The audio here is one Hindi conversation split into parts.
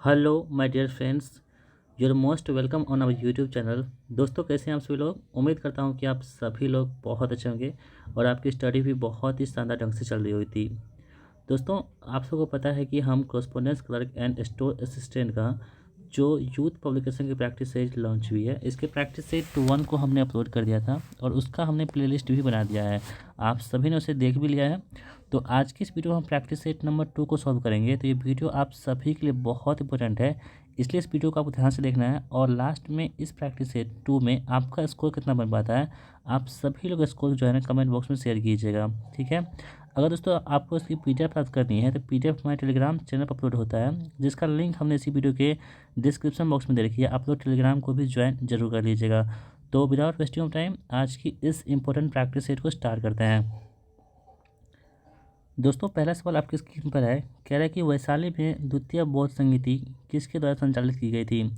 Hello my dear friends, you are most welcome on our YouTube channel. दोस्तों, कैसे हैं आप सभी लोग। उम्मीद करता हूं कि आप सभी लोग बहुत अच्छे होंगे और आपकी स्टडी भी बहुत ही शानदार ढंग से चल रही हुई थी। दोस्तों, आप सबको पता है कि हम correspondence clerk and store assistant का जो यूथ पब्लिकेशन की प्रैक्टिस सेट लॉन्च हुई है, इसके प्रैक्टिस सेट 1 को हमने अपलोड कर दिया था और उसका हमने प्लेलिस्ट भी बना दिया है। आप सभी ने उसे देख भी लिया है। तो आज की इस वीडियो में हम प्रैक्टिस सेट नंबर 2 को सॉल्व करेंगे। तो ये वीडियो आप सभी के लिए बहुत इंपॉर्टेंट है, इसलिए इस वीडियो को आपको ध्यान से देखना है। और लास्ट में इस प्रैक्टिस सेट 2 में आपका स्कोर कितना बन पाता है, आप सभी लोग स्कोर जो है ना कमेंट बॉक्स में शेयर कीजिएगा, ठीक है। अगर दोस्तों आपको इसकी पीडीएफ प्राप्त करनी है तो पीडीएफ हमारे टेलीग्राम चैनल पर अपलोड होता है, जिसका लिंक हमने इसी वीडियो के डिस्क्रिप्शन बॉक्स में दे रखी है। आप लोग टेलीग्राम को भी ज्वाइन जरूर कर लीजिएगा। तो विदाउट वेस्टिंग ऑफ टाइम आज की इस इंपॉर्टेंट प्रैक्टिस सेट को स्टार्ट करते हैं। दोस्तों, पहला सवाल आपकी स्क्रीन पर है। कह रहा है कि वैशाली में द्वितीय बौद्ध संगीति किसके द्वारा संचालित की गई थी।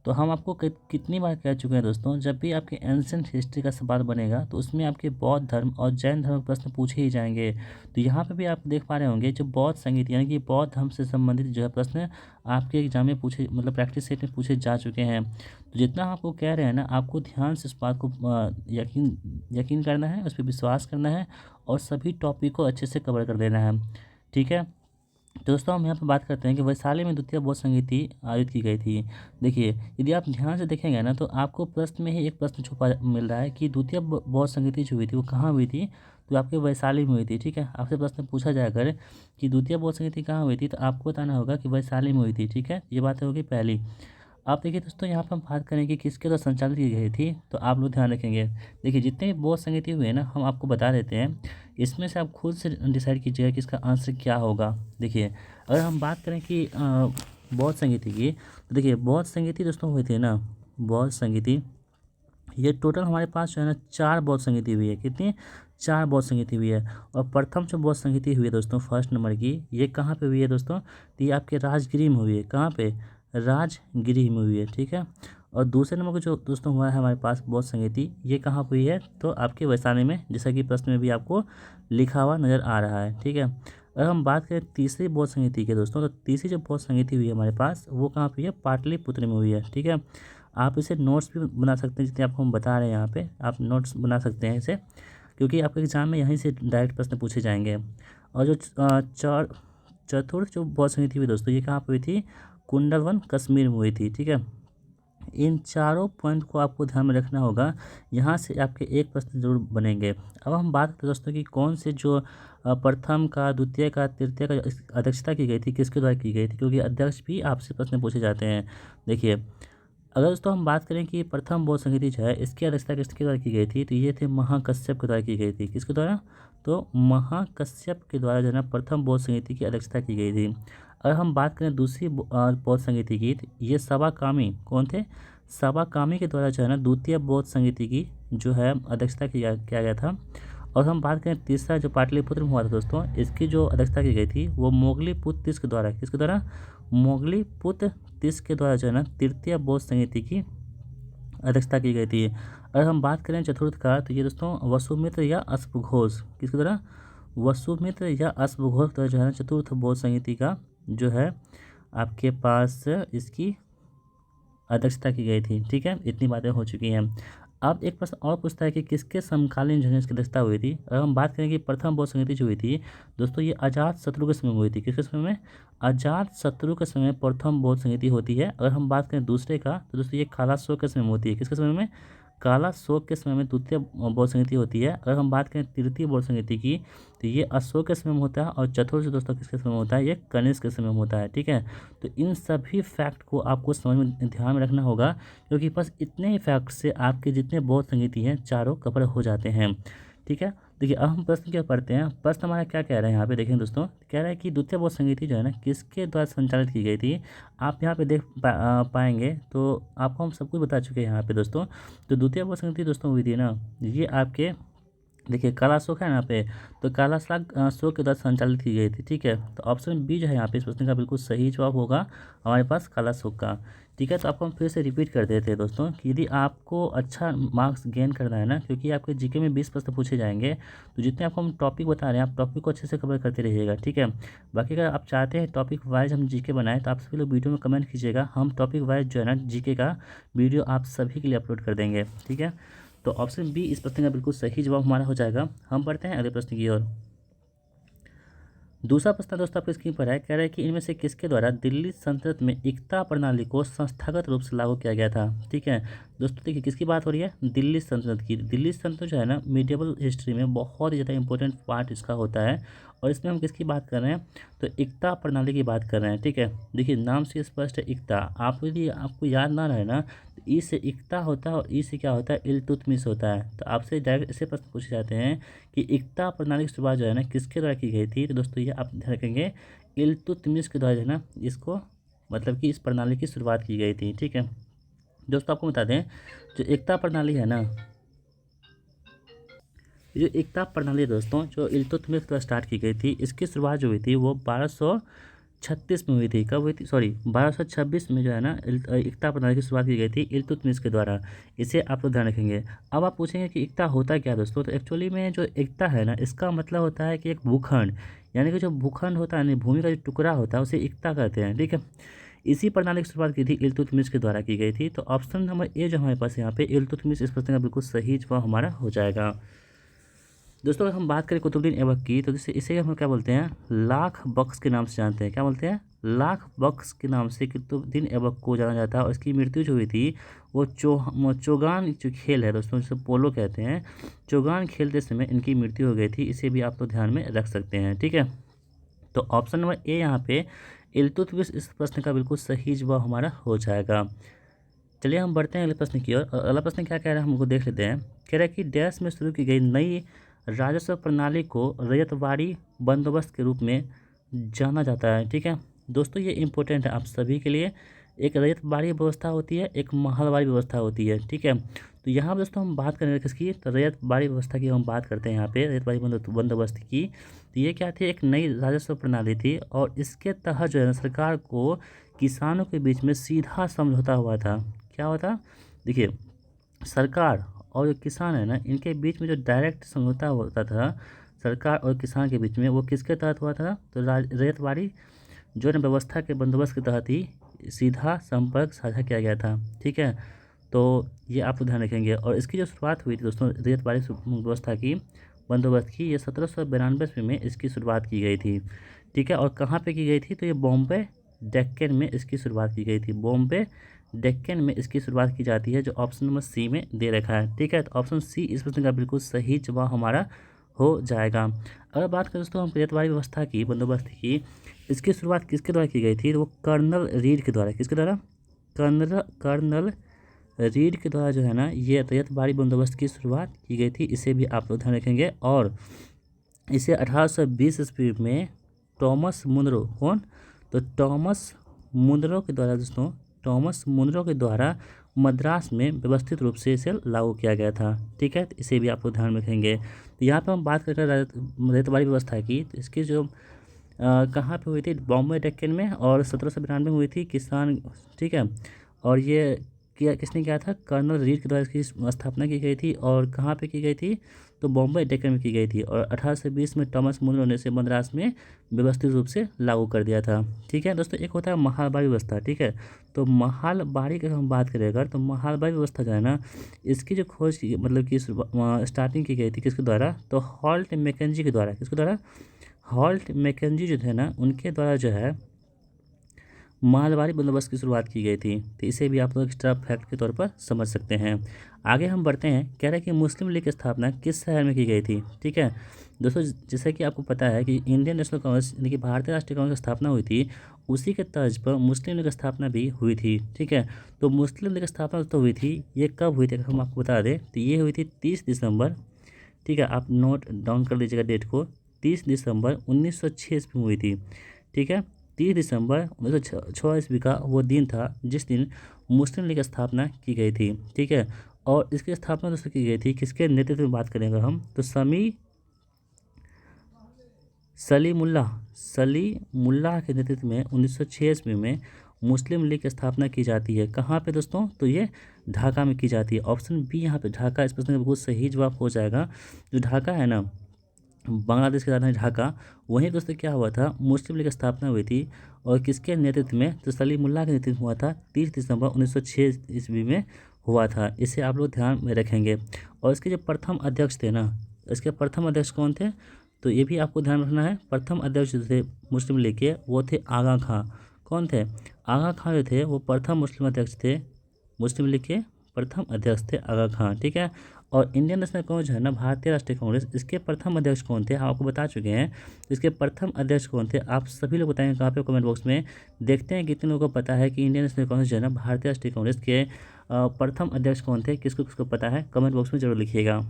तो हम आपको कितनी बार कह चुके हैं दोस्तों, जब भी आपके एंशिएंट हिस्ट्री का सवाल बनेगा तो उसमें आपके बौद्ध धर्म और जैन धर्म के प्रश्न पूछे ही जाएंगे। तो यहाँ पे भी आप देख पा रहे होंगे जो बौद्ध संगीत यानी कि बौद्ध धर्म से संबंधित जो है प्रश्न आपके एग्जाम में पूछे, मतलब प्रैक्टिस सेट में पूछे जा चुके हैं। तो जितना हम आपको कह रहे हैं ना, आपको ध्यान से इस बात को यकीन करना है, उस पर विश्वास करना है और सभी टॉपिक को अच्छे से कवर कर देना है, ठीक है। तो दोस्तों, हम यहाँ पर बात करते हैं कि वैशाली में द्वितीय बौद्ध संगीति आयोजित की गई थी। देखिए, यदि आप ध्यान से देखेंगे ना तो आपको प्रश्न में ही एक प्रश्न छुपा मिल रहा है कि द्वितीय बौद्ध संगीति जो हुई थी वो कहाँ हुई थी। तो आपके वैशाली में हुई थी, ठीक है। आपसे प्रश्न पूछा जाए अगर कि द्वितीय बौद्ध संगीति कहाँ हुई थी, तो आपको बताना होगा कि वैशाली में हुई थी, ठीक है। ये बात होगी पहली। आप देखिए दोस्तों, यहाँ पर हम बात करें कि किसके द्वारा संचालित की गई थी, तो आप लोग ध्यान रखेंगे। देखिए, जितने भी बौद्ध संगीति हुए ना हम आपको बता देते हैं, इसमें से आप खुद से डिसाइड कीजिएगा कि इसका आंसर क्या होगा। देखिए, अगर हम बात करें कि बौद्ध संगीति की, तो देखिए बौद्ध संगीति दोस्तों हुई थी ना, बौद्ध संगीति ये टोटल हमारे पास जो है ना 4 बौद्ध संगीति हुई है। कितनी? 4 बौद्ध संगीति हुई है। और प्रथम जो बौद्ध संगीति हुई है दोस्तों, फर्स्ट नंबर की, ये कहाँ पे हुई है दोस्तों, तो ये आपके राजगिरी में हुई है। कहाँ पे? राजगिरी में हुई है, ठीक है। और दूसरे नंबर को जो दोस्तों हुआ है हमारे पास बौद्ध संगीति, ये कहाँ पे हुई है, तो आपके वैशाली में, जैसा कि प्रश्न में भी आपको लिखा हुआ नज़र आ रहा है, ठीक है। अगर हम बात करें तीसरी बौद्ध संगीति के दोस्तों, तो तीसरी जो बौद्ध संगीति हुई है हमारे पास, वो कहाँ पे हुई है, पाटलिपुत्र में हुई है, ठीक है। आप इसे नोट्स भी बना सकते हैं, जितने आपको हम बता रहे हैं यहाँ पे आप नोट्स बना सकते हैं इसे, क्योंकि आपके एग्जाम में यहीं से डायरेक्ट प्रश्न पूछे जाएंगे। और जो चतुर्थ जो बौद्ध संगीति हुई दोस्तों, ये कहाँ पर हुई थी, कुंडलवन कश्मीर में हुई थी, ठीक है। इन चारों पॉइंट को आपको ध्यान में रखना होगा, यहाँ से आपके एक प्रश्न जरूर बनेंगे। अब हम बात करते हैं दोस्तों कि कौन से जो प्रथम का, द्वितीय का, तृतीय का अध्यक्षता की गई थी, किसके द्वारा की गई थी, क्योंकि अध्यक्ष भी आपसे प्रश्न पूछे जाते हैं। देखिए, अगर दोस्तों हम बात करें कि प्रथम बौद्ध संगीति जो है इसकी अध्यक्षता किसके द्वारा की गई थी, तो ये थे महाकश्यप के द्वारा की गई थी। किसके द्वारा? तो महाकश्यप के द्वारा जो है ना प्रथम बौद्ध संगीति की अध्यक्षता की गई थी। अगर हम बात करें दूसरी बौद्ध संगीति की, तो ये सवाकामी कौन थे, सवाकामी के द्वारा जो है ना द्वितीय बौद्ध संगीति की जो है अध्यक्षता किया गया था। और हम बात करें तीसरा जो पाटलिपुत्र में हुआ था दोस्तों, इसकी जो अध्यक्षता की गई थी वो मोगलीपुत्र तीस के द्वारा, किसके द्वारा, मोगलीपुत्र तीस के द्वारा जो है ना तृतीय बौद्ध संगीति की अध्यक्षता की गई थी। अगर हम बात करें चतुर्थ का, तो ये दोस्तों वसुमित्र या अश्वघोष, किसके द्वारा, वसुमित्र या अश्वघोष द्वारा जो है ना चतुर्थ बौद्ध संगीति का जो है आपके पास इसकी अध्यक्षता की गई थी, ठीक है। इतनी बातें हो चुकी हैं। अब एक प्रश्न और पूछता है कि किसके समकालीन जो है इसकी अध्यक्षता हुई थी। अगर हम बात करें कि प्रथम बौद्ध संगीति जो हुई थी दोस्तों, ये अजात शत्रु के समय में हुई थी। किसके समय में? अजात शत्रु के समय प्रथम बौद्ध संगीति होती है। अगर हम बात करें दूसरे का, तो दोस्तों ये कालाशोक के समय में होती है। किसके समय में? कालाशोक के समय में द्वितीय बौद्ध संगीति होती है। अगर हम बात करें तृतीय बौद्ध संगीति की, तो ये अशोक के समय में होता है। और चतुर्थ दोस्तों किसके समय में होता है, ये कनिष्क के समय में होता है, ठीक है। तो इन सभी फैक्ट को आपको समझ में ध्यान में रखना होगा, क्योंकि बस इतने ही फैक्ट से आपके जितने बौद्ध संगीति हैं चारों कवर हो जाते हैं, ठीक है। देखिए, अब हम प्रश्न क्या पढ़ते हैं। प्रश्न हमारा क्या कह रहे हैं यहाँ पे, देखें दोस्तों, कह रहा है कि द्वितीय बौद्ध संगीति जो है ना किसके द्वारा संचालित की गई थी। आप यहाँ पे देख पाएंगे, तो आपको हम सब कुछ बता चुके हैं यहाँ पे दोस्तों। तो द्वितीय बौद्ध संगीति दोस्तों हुई थी ना, ये आपके देखिए कालाशोक है यहाँ पे, तो कालाशोक के द्वारा संचालित की गई थी, ठीक है। तो ऑप्शन बी जो है यहाँ पे इस प्रश्न का बिल्कुल सही जवाब होगा हमारे पास कालाशोक का। ठीक है। तो आपको हम फिर से रिपीट कर देते हैं दोस्तों कि यदि आपको अच्छा मार्क्स गेन करना है ना, क्योंकि आपके जीके में 20 प्रश्न पूछे जाएंगे, तो जितने आपको हम टॉपिक बता रहे हैं आप टॉपिक को अच्छे से कवर करते रहिएगा, ठीक है। बाकी अगर आप चाहते हैं टॉपिक वाइज हम जीके बनाएं तो आप सभी लोग वीडियो में कमेंट कीजिएगा, हम टॉपिक वाइज जो है ना जीके का वीडियो आप सभी के लिए अपलोड कर देंगे, ठीक है। तो ऑप्शन बी इस प्रश्न का बिल्कुल सही जवाब हमारा हो जाएगा। हम बढ़ते हैं अगले प्रश्न की ओर। दूसरा प्रश्न दोस्तों आपकी स्क्रीन पर है, कह रहा है कि इनमें से किसके द्वारा दिल्ली सल्तनत में एकता प्रणाली को संस्थागत रूप से लागू किया गया था। ठीक है दोस्तों, देखिए किसकी बात हो रही है, दिल्ली सल्तनत की। दिल्ली सल्तनत जो है ना मिडिवल हिस्ट्री में बहुत ही ज़्यादा इंपॉर्टेंट पार्ट इसका होता है, और इसमें हम किसकी बात कर रहे हैं, तो एकता प्रणाली की बात कर रहे हैं। ठीक है, देखिए नाम से स्पष्ट है एकता, आप यदि आपको याद ना रहे ना तो ई से एकता होता है और ई से क्या होता है, इल्तुतमिश होता है। तो आपसे डायरेक्ट ऐसे प्रश्न पूछे जाते हैं कि एकता प्रणाली की शुरुआत जो है ना किसके द्वारा की गई थी, तो दोस्तों ये आप ध्यान रखेंगे इल्तुतमिश के द्वारा जो है ना इसको मतलब कि इस प्रणाली की शुरुआत की गई थी। ठीक है दोस्तों, आपको बता दें जो एकता प्रणाली है ना, जो एकता प्रणाली है दोस्तों जो इल्तुतमिश द्वारा स्टार्ट की गई थी, इसकी शुरुआत जो हुई थी वो 1236 में हुई थी। कब हुई थी, सॉरी 1226 में जो है ना एकता प्रणाली की शुरुआत की गई थी इल्तुतमिश के द्वारा। इसे आप लोग ध्यान रखेंगे। अब आप पूछेंगे कि एकता होता क्या है दोस्तों, तो एक्चुअली में जो एकता है ना इसका मतलब होता है कि एक भूखंड, यानी कि जो भूखंड होता है ना भूमि का जो टुकड़ा होता है उसे एकता कहते हैं। ठीक है, इसी प्रणाली की शुरुआत की थी इल्तुतमिश के द्वारा की गई थी। तो ऑप्शन नंबर ए जो हमारे पास यहाँ पे इल्तुतमिश इस प्रश्न का बिल्कुल सही जवाब हमारा हो जाएगा। दोस्तों अगर हम बात करें कुतुबुद्दीन ऐबक की, तो जैसे इसे हम क्या बोलते हैं, लाख बख्श के नाम से जानते हैं। क्या बोलते हैं, लाख बख्श के नाम से कुतुबुद्दीन ऐबक को जाना जाता है। और इसकी मृत्यु जो हुई थी वो चौगान जो खेल है दोस्तों जिसे पोलो कहते हैं, चौगान खेलते समय इनकी मृत्यु हो गई थी। इसे भी आप लोग ध्यान में रख सकते हैं। ठीक है, तो ऑप्शन नंबर ए यहाँ पे इल्तुतमिश इस प्रश्न का बिल्कुल सही जवाब हमारा हो जाएगा। चलिए हम बढ़ते हैं अगले प्रश्न की ओर। और अगला प्रश्न क्या कह रहा है हमको देख लेते हैं। कह रहा है कि डैश में शुरू की गई नई राजस्व प्रणाली को रैयतवाड़ी बंदोबस्त के रूप में जाना जाता है। ठीक है दोस्तों, ये इंपॉर्टेंट है आप सभी के लिए। एक रैयतवाड़ी व्यवस्था होती है, एक महलवाड़ी व्यवस्था होती है। ठीक है, तो यहाँ पर दोस्तों हम बात करेंगे किसकी, तो रैयतवाड़ी व्यवस्था की हम बात करते हैं यहाँ पे, रैयतवाड़ी बंदोबस्त की। तो ये क्या थी, एक नई राजस्व प्रणाली थी, और इसके तहत जो है ना सरकार को किसानों के बीच में सीधा समझौता हुआ था। क्या होता, देखिए सरकार और जो किसान है ना इनके बीच में जो डायरेक्ट समझौता होता था सरकार और किसान के बीच में, वो किसके तहत हुआ था, तो रैयतवाड़ी जो है व्यवस्था के बंदोबस्त के तहत ही सीधा संपर्क साझा किया गया था। ठीक है, तो ये आप ध्यान रखेंगे। और इसकी जो शुरुआत हुई थी दोस्तों रैयतवाड़ी व्यवस्था की बंदोबस्त की, ये 1792 में इसकी शुरुआत की गई थी। ठीक है, और कहाँ पे की गई थी, तो ये बॉम्बे डेक्कन में इसकी शुरुआत की गई थी। बॉम्बे डेक्कन में इसकी शुरुआत की जाती है, जो ऑप्शन नंबर सी में दे रखा है। ठीक है, तो ऑप्शन सी इस प्रश्न का बिल्कुल सही जवाब हमारा हो जाएगा। अगर बात करें दोस्तों हम रैयतवाड़ी व्यवस्था की बंदोबस्त की, इसकी शुरुआत किसके द्वारा की गई थी, तो वो कर्नल रीड के द्वारा। किसके द्वारा, कर्नल रीड के द्वारा जो है ना ये रैयतवाड़ी बंदोबस्त की शुरुआत की गई थी। इसे भी आप लोग ध्यान रखेंगे। और इसे 1820 ईस्वी में टॉमस मुनरो, कौन, तो टॉमस मुनरो के द्वारा दोस्तों, टॉमस मुनरो के द्वारा मद्रास में व्यवस्थित रूप से इसे लागू किया गया था। ठीक है, तो इसे भी आप लोग ध्यान में रखेंगे। तो यहाँ पर हम बात कर रहे हैं रैयतवाड़ी व्यवस्था की, तो इसकी जो कहाँ पे हुई थी, बॉम्बे डेक्कन में, और 1792 में हुई थी किसान। ठीक है, और ये किसने किया था, कर्नल रीड के द्वारा इसकी स्थापना की गई थी। और कहाँ पे की गई थी, तो बॉम्बे डेक्कन में की गई थी। और 1820 में टॉमस मुनरो ने इसे मद्रास में व्यवस्थित रूप से लागू कर दिया था। ठीक है दोस्तों, एक होता है महालवाड़ी व्यवस्था। ठीक है, तो महालवाड़ी की हम बात करें अगर, तो महालवाड़ी व्यवस्था जो है ना इसकी जो खोज मतलब कि स्टार्टिंग की गई थी किसके द्वारा, तो हॉल्ट मैकेंजी के द्वारा। किसके द्वारा, हॉल्ट मैकेंजी जो थे ना उनके द्वारा जो है मालवाड़ी बंदोबस्त की शुरुआत की गई थी। तो इसे भी आप लोग एक्स्ट्रा फैक्ट के तौर पर समझ सकते हैं। आगे हम बढ़ते हैं। कह रहे हैं कि मुस्लिम लीग की स्थापना किस शहर में की गई थी। ठीक है दोस्तों, जैसे कि आपको पता है कि इंडियन नेशनल कांग्रेस यानी कि भारतीय राष्ट्रीय कांग्रेस की स्थापना हुई थी, उसी के तर्ज पर मुस्लिम लीग की स्थापना भी हुई थी। ठीक है, तो मुस्लिम लीग की स्थापना तो हुई थी, ये कब हुई थी अगर हम आपको बता दें, तो ये हुई थी 30 दिसंबर। ठीक है, आप नोट डाउन कर लीजिएगा डेट को, 30 दिसंबर 1906 ईस्वी में हुई थी। ठीक है, 30 दिसंबर 1906 ईस्वी का वो दिन था जिस दिन मुस्लिम लीग की स्थापना की गई थी। ठीक है, और इसकी स्थापना दोस्तों की गई थी किसके नेतृत्व में बात करेंगे हम, तो सलीमुल्लाह के नेतृत्व में 1906 ईस्वी में मुस्लिम लीग की स्थापना की जाती है? कहाँ पे दोस्तों? तो ये ढाका में की जाती है। ऑप्शन बी यहाँ पे ढाका इस प्रश्न का बिल्कुल सही जवाब हो जाएगा। जो ढाका है ना, बांग्लादेश की राजधानी ढाका, वहीं दोस्तों क्या हुआ था, मुस्लिम लीग की स्थापना हुई थी। और किसके नेतृत्व में? तो सलीमुल्लाह के नेतृत्व में हुआ था। 30 दिसंबर 1906 ईस्वी में हुआ था। इसे आप लोग ध्यान में रखेंगे। और इसके जो प्रथम अध्यक्ष थे ना, इसके प्रथम अध्यक्ष कौन थे? तो ये भी आपको ध्यान रखना है। प्रथम अध्यक्ष जो थे मुस्लिम लीग के, वो थे आगा खां। कौन थे? आगा खां जो थे वो प्रथम मुस्लिम अध्यक्ष थे। मुस्लिम लीग के प्रथम अध्यक्ष थे आगा खां, ठीक है। और इंडियन नेशनल कांग्रेस है ना, भारतीय राष्ट्रीय कांग्रेस, इसके प्रथम अध्यक्ष कौन थे? हम आपको बता चुके हैं। इसके प्रथम अध्यक्ष कौन थे? आप सभी लोग बताएंगे कहाँ पे? कमेंट बॉक्स में। देखते हैं कितने लोगों को पता है कि इंडियन नेशनल कांग्रेस जो है ना, भारतीय राष्ट्रीय कांग्रेस के प्रथम अध्यक्ष कौन थे? किसको किसको पता है? कमेंट बॉक्स में जरूर लिखिएगा।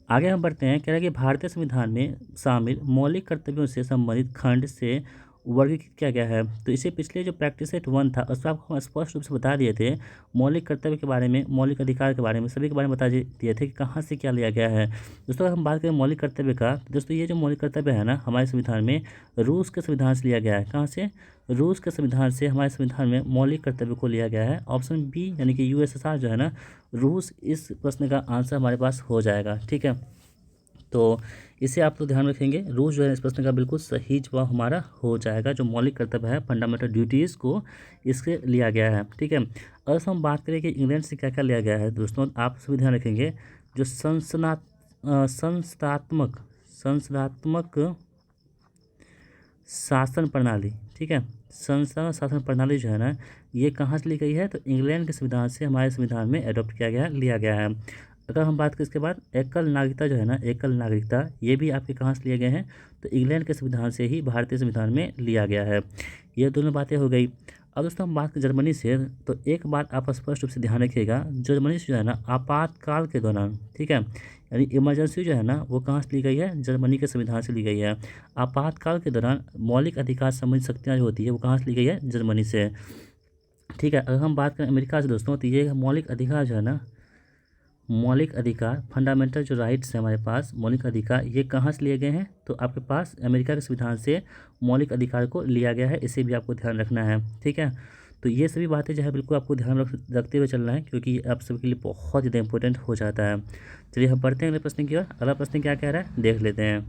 आगे हम बढ़ते हैं। कह रहा है कि भारतीय संविधान में शामिल मौलिक कर्तव्यों से संबंधित खंड से वर्गीकृत किया गया है। तो इसे पिछले जो प्रैक्टिस सेट 1 था उसमें आपको हम स्पष्ट रूप से बता दिए थे, मौलिक कर्तव्य के बारे में, मौलिक अधिकार के बारे में, सभी के बारे में बता दिए थे कि कहाँ से क्या लिया गया है। दोस्तों अगर हम बात करें मौलिक कर्तव्य का, तो दोस्तों ये जो मौलिक कर्तव्य है ना, हमारे संविधान में रूस के संविधान से लिया गया है। कहाँ से? रूस के संविधान से हमारे संविधान में मौलिक कर्तव्य को लिया गया है। ऑप्शन बी यानी कि यूएसएसआर जो है ना, रूस, इस प्रश्न का आंसर हमारे पास हो जाएगा, ठीक है। तो इसे आप लोग ध्यान रखेंगे। रूस जो है इस प्रश्न का बिल्कुल सही जवाब हमारा हो जाएगा। जो मौलिक कर्तव्य है, फंडामेंटल ड्यूटीज़ को इससे लिया गया है, ठीक है। अगर हम बात करें कि इंग्लैंड से क्या क्या लिया गया है दोस्तों, आप सभी ध्यान रखेंगे। जो संस्थात्मक शासन प्रणाली, ठीक है, संस्थागत शासन प्रणाली जो है ना, ये कहाँ से ली गई है? तो इंग्लैंड के संविधान से हमारे संविधान में एडॉप्ट किया गया, लिया गया है। अगर हम बात करें इसके बाद एकल नागरिकता जो है ना, एकल नागरिकता, ये भी आपके कहाँ से लिए गए हैं? तो इंग्लैंड के संविधान से ही भारतीय संविधान में लिया गया है। ये दोनों बातें हो गई। अब दोस्तों हम बात करें जर्मनी से, तो एक बात आप स्पष्ट रूप से ध्यान रखिएगा। जर्मनी से जो है ना, आपातकाल के दौरान, ठीक है, यानी इमरजेंसी जो है ना, वो कहाँ से ली गई है? जर्मनी के संविधान से ली गई है। आपातकाल के दौरान मौलिक अधिकार संबंधी शक्तियाँ जो होती है वो कहाँ से ली गई है? जर्मनी से, ठीक है। अगर हम बात करें अमेरिका से दोस्तों, तो ये मौलिक अधिकार जो है ना, मौलिक अधिकार, फंडामेंटल जो राइट्स है हमारे पास, मौलिक अधिकार, ये कहाँ से लिए गए हैं? तो आपके पास अमेरिका के संविधान से मौलिक अधिकार को लिया गया है। इसे भी आपको ध्यान रखना है, ठीक है। तो ये सभी बातें जो है बिल्कुल आपको ध्यान रखते हुए चलना है, क्योंकि आप सबके लिए बहुत ज़्यादा इंपॉर्टेंट हो जाता है। चलिए हम बढ़ते हैं अगले प्रश्न की ओर। अगला प्रश्न क्या कह रहा है, देख लेते हैं।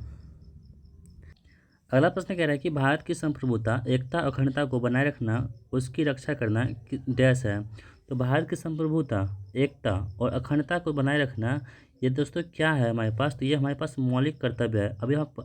अगला प्रश्न कह रहा है कि भारत की संप्रभुता, एकता, अखंडता को बनाए रखना, उसकी रक्षा करना डैश है। तो भारत की संप्रभुता, एकता और अखंडता को बनाए रखना, ये दोस्तों क्या है हमारे पास? तो ये हमारे पास मौलिक कर्तव्य है।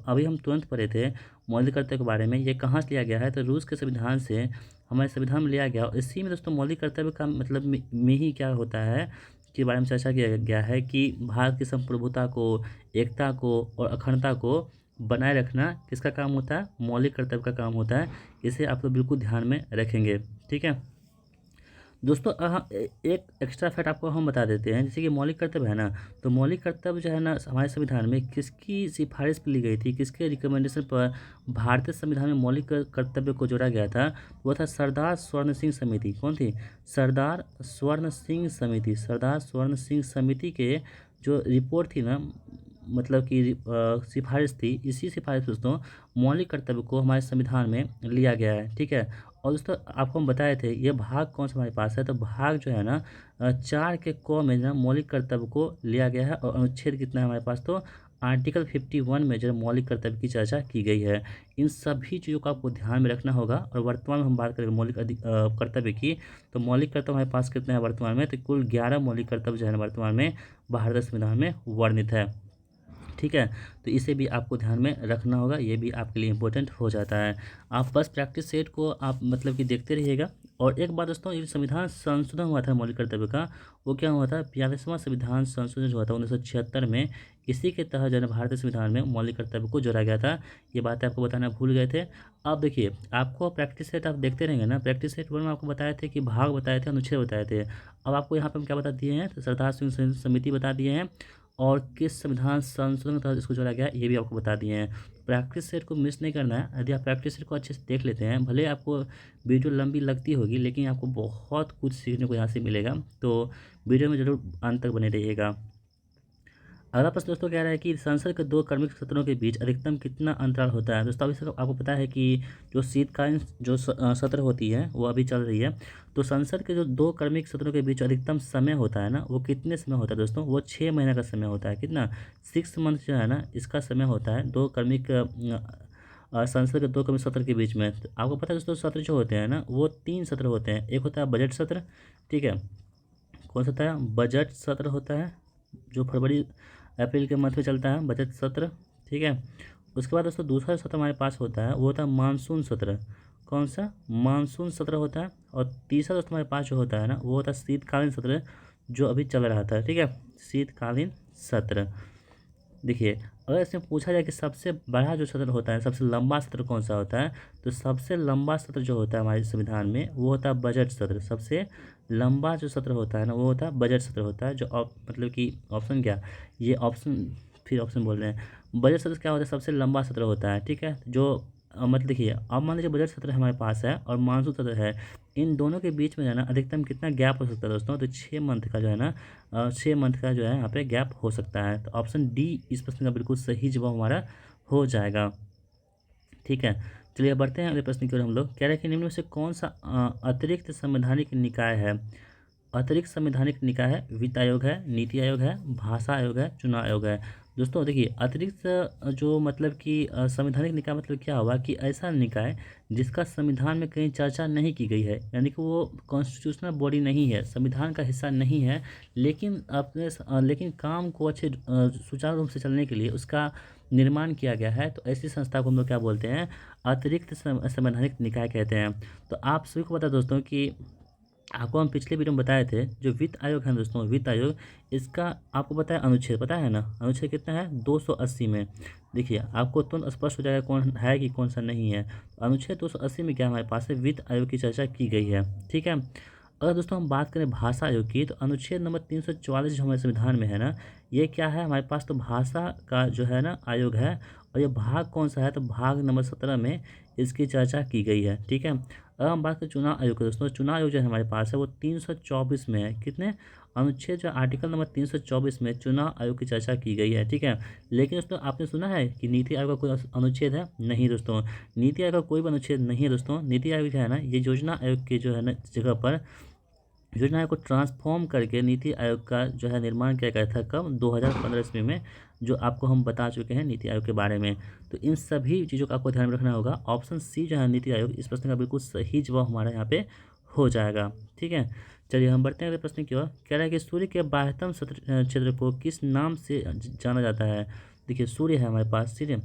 अभी हम तुरंत पढ़े थे मौलिक कर्तव्य के बारे में। ये कहाँ से लिया गया है? तो रूस के संविधान से हमारे संविधान में लिया गया। और इसी में दोस्तों मौलिक कर्तव्य का मतलब में ही क्या होता है के बारे में चर्चा किया गया है कि भारत की संप्रभुता को, एकता को और अखंडता को बनाए रखना किसका काम होता है? मौलिक कर्तव्य का काम होता है। इसे आप लोग बिल्कुल ध्यान में रखेंगे, ठीक है दोस्तों। एक एक्स्ट्रा फैक्ट आपको हम बता देते हैं, जैसे कि मौलिक कर्तव्य है ना, तो मौलिक कर्तव्य जो है ना, हमारे संविधान में किसकी सिफारिश पर ली गई थी, किसके रिकमेंडेशन पर भारतीय संविधान में मौलिक कर्तव्य को जोड़ा गया था? वो था सरदार स्वर्ण सिंह समिति। कौन थी? सरदार स्वर्ण सिंह समिति। सरदार स्वर्ण सिंह समिति के जो रिपोर्ट थी ना, मतलब कि सिफारिश थी, इसी सिफारिश दोस्तों मौलिक कर्तव्य को हमारे संविधान में लिया गया है, ठीक है। और दोस्तों आपको हम बताए थे ये भाग कौन सा हमारे पास है, तो भाग जो है ना 4 के क में जो मौलिक कर्तव्य को लिया गया है। और अनुच्छेद कितना है हमारे पास? तो आर्टिकल 51 में जो मौलिक कर्तव्य की चर्चा की गई है। इन सभी चीज़ों को आपको ध्यान में रखना होगा। और वर्तमान में हम बात करेंगे मौलिक कर्तव्य की, तो मौलिक कर्तव्य हमारे पास कितने हैं वर्तमान में? तो कुल 11 मौलिक कर्तव्य जो है वर्तमान में भारतीय संविधान में वर्णित है, ठीक है। तो इसे भी आपको ध्यान में रखना होगा, ये भी आपके लिए इम्पोर्टेंट हो जाता है। आप बस प्रैक्टिस सेट को आप मतलब कि देखते रहिएगा। और एक बात दोस्तों, ये संविधान संशोधन हुआ था मौलिक कर्तव्य का, वो क्या हुआ था? 42वां संविधान संशोधन जो हुआ था 1976 में। इसी के तहत जो है भारतीय संविधान में मौलिक कर्तव्य को जोड़ा गया था। ये बातें आपको बताना भूल गए थे। अब देखिए, आपको प्रैक्टिस सेट आप देखते रहेंगे ना, प्रैक्टिस सेट 1 में आपको बताए थे कि भाग बताए थे, अनुच्छेद बताए थे। अब आपको यहाँ पर हम क्या बता दिए हैं? तो सरदार सिंह समिति बता दिए हैं, और किस संविधान संशोधन के तहत इसको जोड़ा गया ये भी आपको बता दिए हैं। प्रैक्टिस सेट को मिस नहीं करना है। यदि आप प्रैक्टिस सेट को अच्छे से देख लेते हैं, भले आपको वीडियो लंबी लगती होगी, लेकिन आपको बहुत कुछ सीखने को यहाँ से मिलेगा। तो वीडियो में ज़रूर अंत तक बने रहिएगा। अगला प्रश्न दोस्तों कह रहा है कि संसद के दो कर्मिक सत्रों के बीच अधिकतम कितना अंतराल होता है। दोस्तों अभी आपको पता है कि जो शीतकालीन जो सत्र होती है वो अभी चल रही है, तो संसद के जो दो कर्मिक सत्रों के बीच अधिकतम समय होता है ना, वो कितने समय होता है दोस्तों, वो 6 महीने का समय होता है। कितना, 6 मंथ जो है ना, इसका समय होता है दो कर्मिक संसद के दो कर्मिक सत्र के बीच में। तो आपको पता है दोस्तों सत्र जो होते हैं ना, वो 3 सत्र होते हैं। एक होता है बजट सत्र, ठीक है, कौन सा होता है, बजट सत्र होता है, जो फरवरी अप्रैल के मंथ में चलता है, बजट सत्र, ठीक है। उसके बाद दोस्तों दूसरा सत्र हमारे पास होता है, वो होता है मानसून सत्र। कौन सा, मानसून सत्र होता है। और तीसरा दोस्तों हमारे पास जो होता है ना, वो होता है शीतकालीन सत्र, जो अभी चल रहा था, ठीक है, शीतकालीन सत्र। देखिए, अगर इसमें पूछा जाए कि सबसे बड़ा जो सत्र होता है, सबसे लंबा सत्र कौन सा होता है, तो सबसे लंबा सत्र जो होता है हमारे संविधान में, वो होता है बजट सत्र। सबसे लंबा जो सत्र होता है ना, वो होता है बजट सत्र होता है। जो मतलब कि ऑप्शन क्या, ये ऑप्शन, फिर ऑप्शन बोल रहे हैं, बजट सत्र क्या होता है, सबसे लंबा सत्र होता है, ठीक है। जो मतलब देखिए, अब मान लीजिए बजट सत्र हमारे पास है और मानसून सत्र है, इन दोनों के बीच में जो है ना अधिकतम कितना गैप हो सकता है दोस्तों, तो 6 मंथ का जो है ना, 6 मंथ का जो है यहाँ पे गैप हो सकता है। तो ऑप्शन डी इस प्रश्न का बिल्कुल सही जवाब हमारा हो जाएगा, ठीक है। चलिए बढ़ते हैं अगले प्रश्न की ओर हम लोग। कह रहे हैं कि निम्न में से कौन सा अतिरिक्त संवैधानिक निकाय है। अतिरिक्त संवैधानिक निकाय है, वित्त आयोग है, नीति आयोग है, भाषा आयोग है, चुनाव आयोग है। दोस्तों देखिए, अतिरिक्त जो मतलब कि संवैधानिक निकाय मतलब क्या हुआ कि ऐसा निकाय जिसका संविधान में कहीं चर्चा नहीं की गई है, यानी कि वो कॉन्स्टिट्यूशनल बॉडी नहीं है, संविधान का हिस्सा नहीं है, लेकिन लेकिन काम को अच्छे सुचारू रूप से चलने के लिए उसका निर्माण किया गया है, तो ऐसी संस्था को हम लोग क्या बोलते हैं, अतिरिक्त संवैधानिक निकाय कहते हैं। तो आप सभी को पता है दोस्तों कि आपको हम पिछले वीडियो में बताए थे, जो वित्त आयोग है दोस्तों, वित्त आयोग, इसका आपको पता है अनुच्छेद पता है ना, अनुच्छेद कितना है 280 में। देखिए आपको तुरंत स्पष्ट हो जाएगा कौन है कि कौन सा नहीं है। तो अनुच्छेद 280 में क्या हमारे पास है, वित्त आयोग की चर्चा की गई है, ठीक है। अगर दोस्तों हम बात करें भाषा आयोग की, तो अनुच्छेद नंबर 344 जो हमारे संविधान में है ना, ये क्या है हमारे पास, तो भाषा का जो है ना आयोग है। और ये भाग कौन सा है, तो भाग नंबर 17 में इसकी चर्चा की गई है, ठीक है। अब हम बात करें चुनाव आयोग की दोस्तों, चुनाव आयोग जो है हमारे पास है वो 324 में है। कितने, अनुच्छेद जो आर्टिकल नंबर 324 में चुनाव आयोग की चर्चा की गई है, ठीक है। लेकिन दोस्तों आपने सुना है कि नीति आयोग का कोई अनुच्छेद है, नहीं दोस्तों, नीति आयोग का कोई भी अनुच्छेद नहीं है दोस्तों। नीति आयोग जो है ना, ये योजना आयोग के जो है ना जगह पर योजना आयोग को ट्रांसफॉर्म करके नीति आयोग का जो है निर्माण किया गया था, कब, 2015 ईस्वी में, जो आपको हम बता चुके हैं नीति आयोग के बारे में। तो इन सभी चीज़ों का आपको ध्यान में रखना होगा। ऑप्शन सी जो है नीति आयोग, इस प्रश्न का बिल्कुल सही जवाब हमारा यहाँ पे हो जाएगा, ठीक है। चलिए हम बढ़ते हैं अगले प्रश्न की ओर। कह रहा है कि सूर्य के बाह्यतम क्षेत्र को किस नाम से जाना जाता है। देखिए सूर्य है हमारे पास, ठीक है,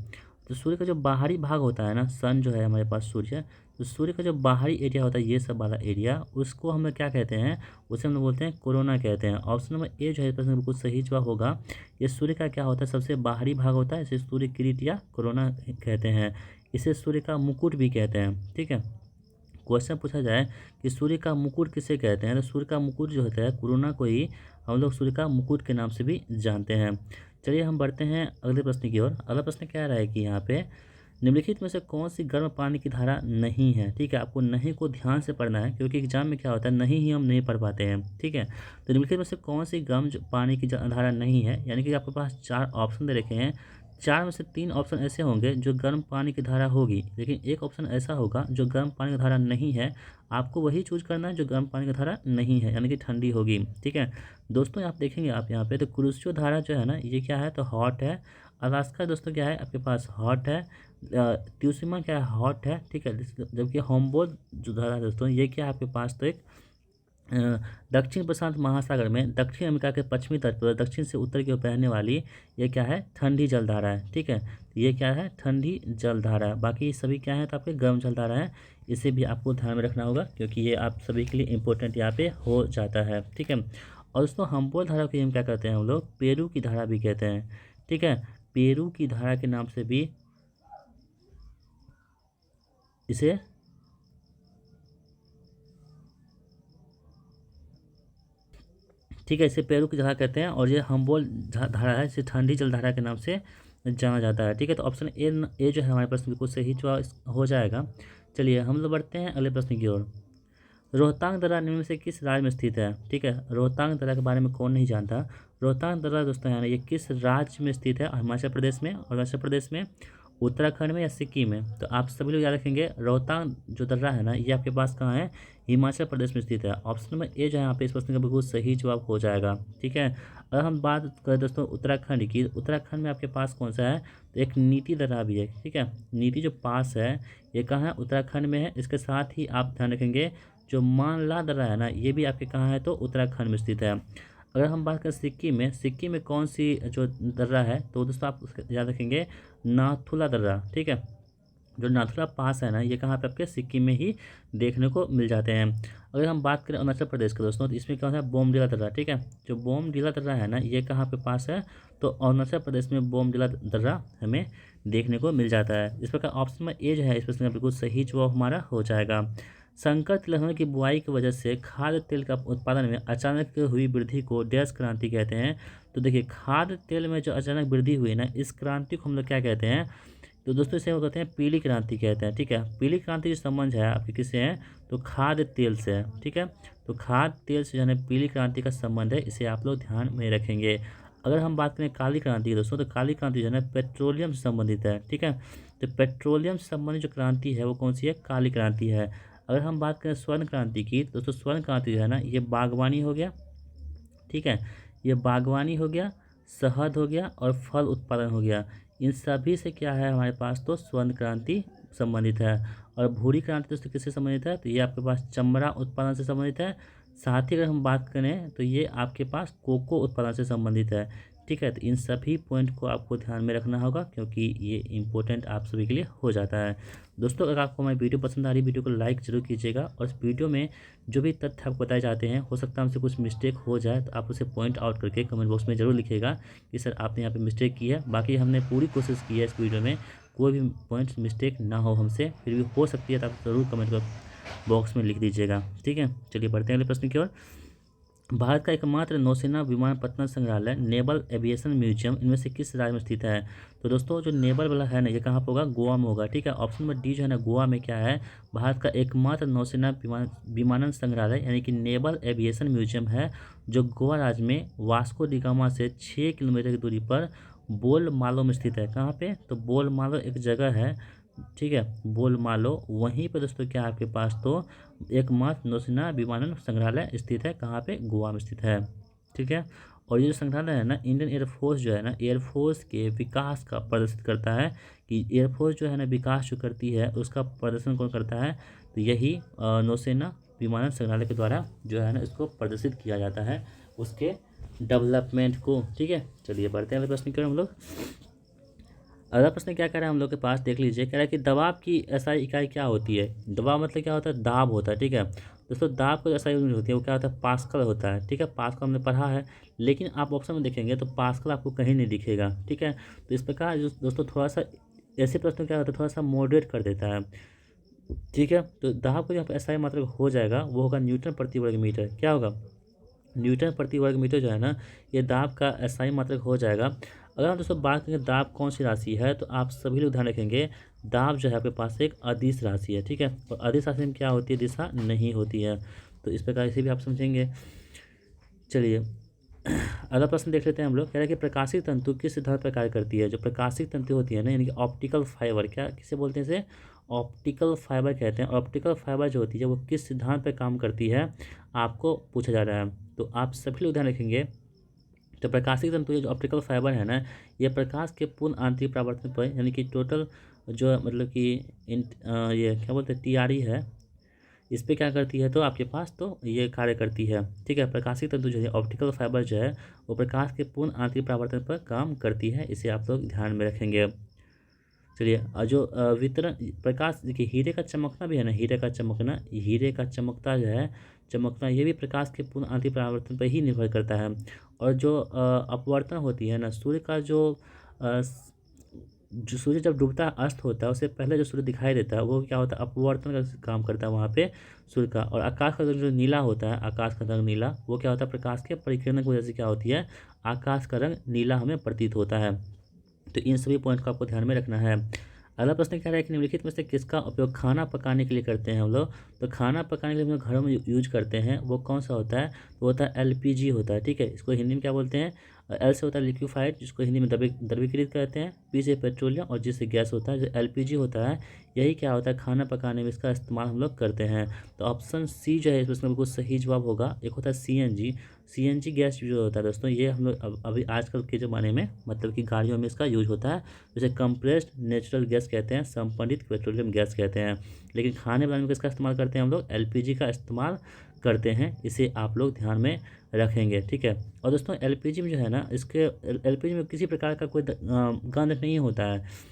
तो सूर्य का जो बाहरी भाग होता है ना, सन जो है हमारे पास सूर्य, तो सूर्य का जो बाहरी एरिया होता है, ये सब वाला एरिया, उसको हम लोग क्या कहते हैं, उसे हम लोग बोलते हैं कोरोना कहते हैं। ऑप्शन नंबर ए जो है प्रश्न बिल्कुल सही जवाब होगा। ये सूर्य का क्या होता है, सबसे बाहरी भाग होता है, इसे सूर्य किरीट या कोरोना कहते हैं। इसे सूर्य का मुकुट भी कहते हैं, ठीक है। क्वेश्चन पूछा जाए कि सूर्य का मुकुट किसे कहते हैं, तो सूर्य का मुकुट जो होता है कोरोना को ही हम लोग सूर्य का मुकुट के नाम से भी जानते हैं। चलिए हम बढ़ते हैं अगले प्रश्न की ओर। अगला प्रश्न क्या रहा है कि यहाँ पे निम्नलिखित में से कौन सी गर्म पानी की धारा नहीं है, ठीक है। आपको नहीं को ध्यान से पढ़ना है, क्योंकि एग्जाम में क्या होता है, नहीं ही हम नहीं पढ़ पाते हैं, ठीक है। तो निम्नलिखित में से कौन सी गर्म पानी की धारा नहीं है, यानी कि आपके पास 4 ऑप्शन दे रखे हैं, 4 में से 3 ऑप्शन ऐसे होंगे जो गर्म पानी की धारा होगी, लेकिन एक ऑप्शन ऐसा होगा जो गर्म पानी की धारा नहीं है। आपको वही चूज करना है जो गर्म पानी की धारा नहीं है, यानी कि ठंडी होगी, ठीक है। दोस्तों आप देखेंगे आप यहाँ पे, तो कुरुशियो धारा जो है ना, ये क्या है, तो हॉट है। अलास्का दोस्तों क्या है आपके पास, हॉट है। ट्यूसिमा क्या है, हॉट है, ठीक है। जबकि होम्बोल जो धारा है दोस्तों, ये क्या है आपके पास, तो एक दक्षिण प्रशांत महासागर में दक्षिण अमेरिका के पश्चिमी तट पर दक्षिण से उत्तर की ओर बहने वाली ये क्या है, ठंडी जलधारा है, ठीक है। तो ये क्या है, ठंडी जलधारा है। बाकी सभी क्या है, तो आपके गर्म जलधारा है। इसे भी आपको ध्यान में रखना होगा, क्योंकि ये आप सभी के लिए इंपॉर्टेंट यहाँ पे हो जाता है, ठीक है। और दोस्तों हम्बोल्ट धारा को हम क्या कहते हैं, हम लोग पेरू की धारा भी कहते हैं, ठीक है। पेरू की धारा के नाम से भी इसे ठीक है, इसे पेरू की धारा कहते हैं। और ये हम्बोल्ट धारा है, इसे ठंडी जलधारा के नाम से जाना जाता है, ठीक है। तो ऑप्शन ए जो है हमारे प्रश्न बिल्कुल सही जवाब हो जाएगा। चलिए हम लोग बढ़ते हैं अगले प्रश्न की ओर। रोहतांग दर्रा निम्न में से किस राज्य में स्थित है? ठीक है, रोहतांग दर्रा के बारे में कौन नहीं जानता। रोहतांग दर्रा दोस्तों है ना, ये किस राज्य में स्थित है? हिमाचल प्रदेश में, अरुणाचल प्रदेश में, उत्तराखंड में या सिक्किम में? तो आप सभी लोग याद रखेंगे, रोहतांग जो दर्रा है ना, ये आपके पास कहाँ है? हिमाचल प्रदेश में स्थित है। ऑप्शन नंबर ए जो है यहाँ पे इस प्रश्न का बिल्कुल सही जवाब हो जाएगा। ठीक है, अगर हम बात करें दोस्तों उत्तराखंड की, उत्तराखंड में आपके पास कौन सा है? तो एक नीति दर्रा भी है। ठीक है, नीति जो पास है ये कहाँ है? उत्तराखंड में है। इसके साथ ही आप ध्यान रखेंगे जो मानला दर्रा है ना, ये भी आपके कहाँ है? तो उत्तराखंड में स्थित है। अगर हम बात करें सिक्किम में कौन सी जो दर्रा है, तो दोस्तों आप याद रखेंगे नाथुला दर्रा। ठीक है, जो नाथुला पास है ना, ये कहाँ पे आपके सिक्किम में ही देखने को मिल जाते हैं। अगर हम बात करें अरुणाचल प्रदेश का दोस्तों, तो इसमें क्या होता है? बोमडिला दर्रा। ठीक है, जो बोमडिला दर्रा है ना, ये कहाँ पे पास है? तो अरुणाचल प्रदेश में बोमडिला दर्रा हमें देखने को मिल जाता है। इस प्रकार ऑप्शन में ए जो है इस प्रश्न का बिल्कुल सही जवाब हमारा हो जाएगा। संकर तिलहनों की बुआई की वजह से खाद्य तेल का उत्पादन में अचानक हुई वृद्धि को डैश क्रांति कहते हैं। तो देखिए, खाद्य तेल में जो अचानक वृद्धि हुई ना, इस क्रांति को हम लोग क्या कहते हैं? तो दोस्तों इसे वो कहते हैं पीली क्रांति कहते हैं। ठीक है, पीली क्रांति जो संबंध है आपके किससे है? तो खाद्य तेल से है। ठीक है, तो खाद्य तेल से जो है पीली क्रांति का संबंध है, इसे आप लोग ध्यान में रखेंगे। अगर हम बात करें काली क्रांति की दोस्तों, तो काली क्रांति जो है ना पेट्रोलियम से संबंधित है। ठीक है, तो पेट्रोलियम से संबंधित जो क्रांति है वो कौन सी है? काली क्रांति है। अगर हम बात करें स्वर्ण क्रांति की, दोस्तों स्वर्ण क्रांति जो है ना, ये बागवानी हो गया। ठीक है, ये बागवानी हो गया, शहद हो गया और फल उत्पादन हो गया। इन सभी से क्या है हमारे पास? तो स्वर्ण क्रांति संबंधित है। और भूरी क्रांति दोस्तों किससे संबंधित है? तो ये आपके पास चमड़ा उत्पादन से संबंधित है। साथ ही अगर हम बात करें तो ये आपके पास कोको उत्पादन से संबंधित है। ठीक है, तो इन सभी पॉइंट को आपको ध्यान में रखना होगा, क्योंकि ये इंपॉर्टेंट आप सभी के लिए हो जाता है। दोस्तों अगर आपको हमारी वीडियो पसंद आ रही, वीडियो को लाइक जरूर कीजिएगा। और इस वीडियो में जो भी तथ्य आपको बताए जाते हैं, हो सकता है हमसे कुछ मिस्टेक हो जाए, तो आप उसे पॉइंट आउट करके कमेंट बॉक्स में जरूर लिखिएगा कि सर आपने यहाँ पे मिस्टेक की है। बाकी हमने पूरी कोशिश की है इस वीडियो में कोई भी पॉइंट मिस्टेक ना हो हमसे, फिर भी हो सकती है तो आप ज़रूर कमेंट बॉक्स में लिख दीजिएगा। ठीक है, चलिए बढ़ते हैं अगले प्रश्न की ओर। भारत का एकमात्र नौसेना विमानपत्तन संग्रहालय नेवल एविएशन म्यूजियम इनमें से किस राज्य में स्थित है? तो दोस्तों जो नेवल वाला है ना, ये कहाँ पर होगा? गोवा में होगा। ठीक है, ऑप्शन नंबर डी जो है ना, गोवा में क्या है? भारत का एकमात्र नौसेना विमानन संग्रहालय यानी कि नेवल एविएशन म्यूजियम है, जो गोवा राज्य में वास्को डी गामा से 6 किलोमीटर की दूरी पर बोल-मालो में स्थित है। कहाँ पे? तो बोल-मालो एक जगह है। ठीक है, बोल-मालो, वहीं पर दोस्तों क्या है आपके पास? तो एकमात्र नौसेना विमानन संग्रहालय स्थित है। कहाँ पे? गोवा में स्थित है। ठीक है, और ये जो संग्रहालय है ना, इंडियन एयरफोर्स जो है ना, एयरफोर्स के विकास का प्रदर्शित करता है कि एयरफोर्स जो है ना विकास जो करती है उसका प्रदर्शन कौन करता है? तो यही नौसेना विमानन संग्रहालय के द्वारा जो है ना इसको प्रदर्शित किया जाता है, उसके डेवलपमेंट को। ठीक है, चलिए बढ़ते हैं अगले प्रश्न की ओर हम लोग। अगला प्रश्न क्या कह रहा है हम लोग के पास, देख लीजिए। कह रहा है कि दबाव की एसआई इकाई क्या होती है? दबाव मतलब क्या होता है? दाब होता है। ठीक है दोस्तों, दाब को एसआई यूनिट होती है वो क्या होता है? पास्कल होता है। ठीक है, पास्कल हमने पढ़ा है, लेकिन आप ऑप्शन में देखेंगे तो पास्कल आपको कहीं नहीं दिखेगा। ठीक है, तो इस प्रकार दोस्तों थोड़ा सा ऐसे प्रश्न क्या होता है, थोड़ा सा मॉडरेट कर देता है। ठीक है, तो दाब को यहाँ पर एसआई मात्रक हो जाएगा, वो होगा न्यूटन प्रति वर्ग मीटर। क्या होगा? न्यूटन प्रति वर्ग मीटर जो है ना, ये दाब का एसआई मात्रक हो जाएगा। अगर हम दोस्तों बात करें दाब कौन सी राशि है, तो आप सभी लोग ध्यान रखेंगे दाब जो है आपके पास एक अदिश राशि है। ठीक है, और अदिश राशि में क्या होती है? दिशा नहीं होती है। तो इस प्रकार से भी आप समझेंगे। चलिए अगला प्रश्न देख लेते हैं हम लोग। कह रहे हैं कि प्रकाशिक तंतु किस सिद्धांत पर कार्य करती है? जो प्रकाशिक तंतु होती है ना, यानी कि ऑप्टिकल फाइबर, क्या किसे बोलते हैं? इसे ऑप्टिकल फाइबर कहते हैं। ऑप्टिकल फाइबर जो होती है वो किस सिद्धांत पर काम करती है, आपको पूछा जा रहा है। तो आप सभी लोग ध्यान रखेंगे, तो प्रकाशिक तंतु ये जो ऑप्टिकल फाइबर है ना, ये प्रकाश के पूर्ण आंतरिक परावर्तन पर, यानी कि टोटल जो मतलब कि ये क्या बोलते हैं टीआरई है, इस पर क्या करती है? तो आपके पास तो ये कार्य करती है। ठीक है, प्रकाशिक तंतु जो है ऑप्टिकल फाइबर जो है वो प्रकाश के पूर्ण आंतरिक परावर्तन पर काम करती है, इसे आप लोग ध्यान में रखेंगे। चलिए जो वितरण प्रकाश, देखिए हीरे का चमकना भी है ना, हीरे का चमकना, हीरे का चमकता जो है चमकना, ये भी प्रकाश के पूर्ण आंतरिक परावर्तन पर ही निर्भर करता है। और जो अपवर्तन होती है ना, सूर्य का अ, जो सूर्य जब डूबता है, अस्त होता है, उससे पहले जो सूर्य दिखाई देता है वो क्या होता है? अपवर्तन का काम करता है वहाँ पे सूर्य का। और आकाश का जो नीला होता है, आकाश का रंग नीला, वो क्या होता है? प्रकाश के परिकिरण की वजह से क्या होती है? आकाश का रंग नीला हमें प्रतीत होता है। तो इन सभी पॉइंट को आपको ध्यान में रखना है। अगला प्रश्न कह रहा है कि निम्नलिखित में से किसका उपयोग खाना पकाने के लिए करते हैं हम लोग। तो खाना पकाने के लिए हम लोग घरों में यूज करते हैं वो कौन सा होता है, वो होता है एलपीजी होता है। ठीक है, इसको हिंदी में क्या बोलते हैं, एल से होता है लिक्विफाइड, जिसको हिंदी में द्रवीकृत कहते हैं, पी से पेट्रोलियम और जी से गैस होता है। जो एलपीजी होता है यही क्या होता है, खाना पकाने में इसका इस्तेमाल हम लोग करते हैं। तो ऑप्शन सी जो है इसमें बिल्कुल सही जवाब होगा। एक होता है सीएनजी, सीएनजी गैस जो होता है दोस्तों, ये हम लोग अभी आजकल के ज़माने में मतलब कि गाड़ियों में इसका यूज होता है। जैसे कंप्रेस्ड नेचुरल गैस कहते हैं, संपन्नित पेट्रोलियम गैस कहते हैं। लेकिन खाने बनाने में किसका इस्तेमाल करते हैं हम लोग, एलपीजी का इस्तेमाल करते हैं। इसे आप लोग ध्यान में रखेंगे। ठीक है, और दोस्तों एलपीजी में जो है ना, इसके एलपीजी में किसी प्रकार का कोई गंध नहीं होता है।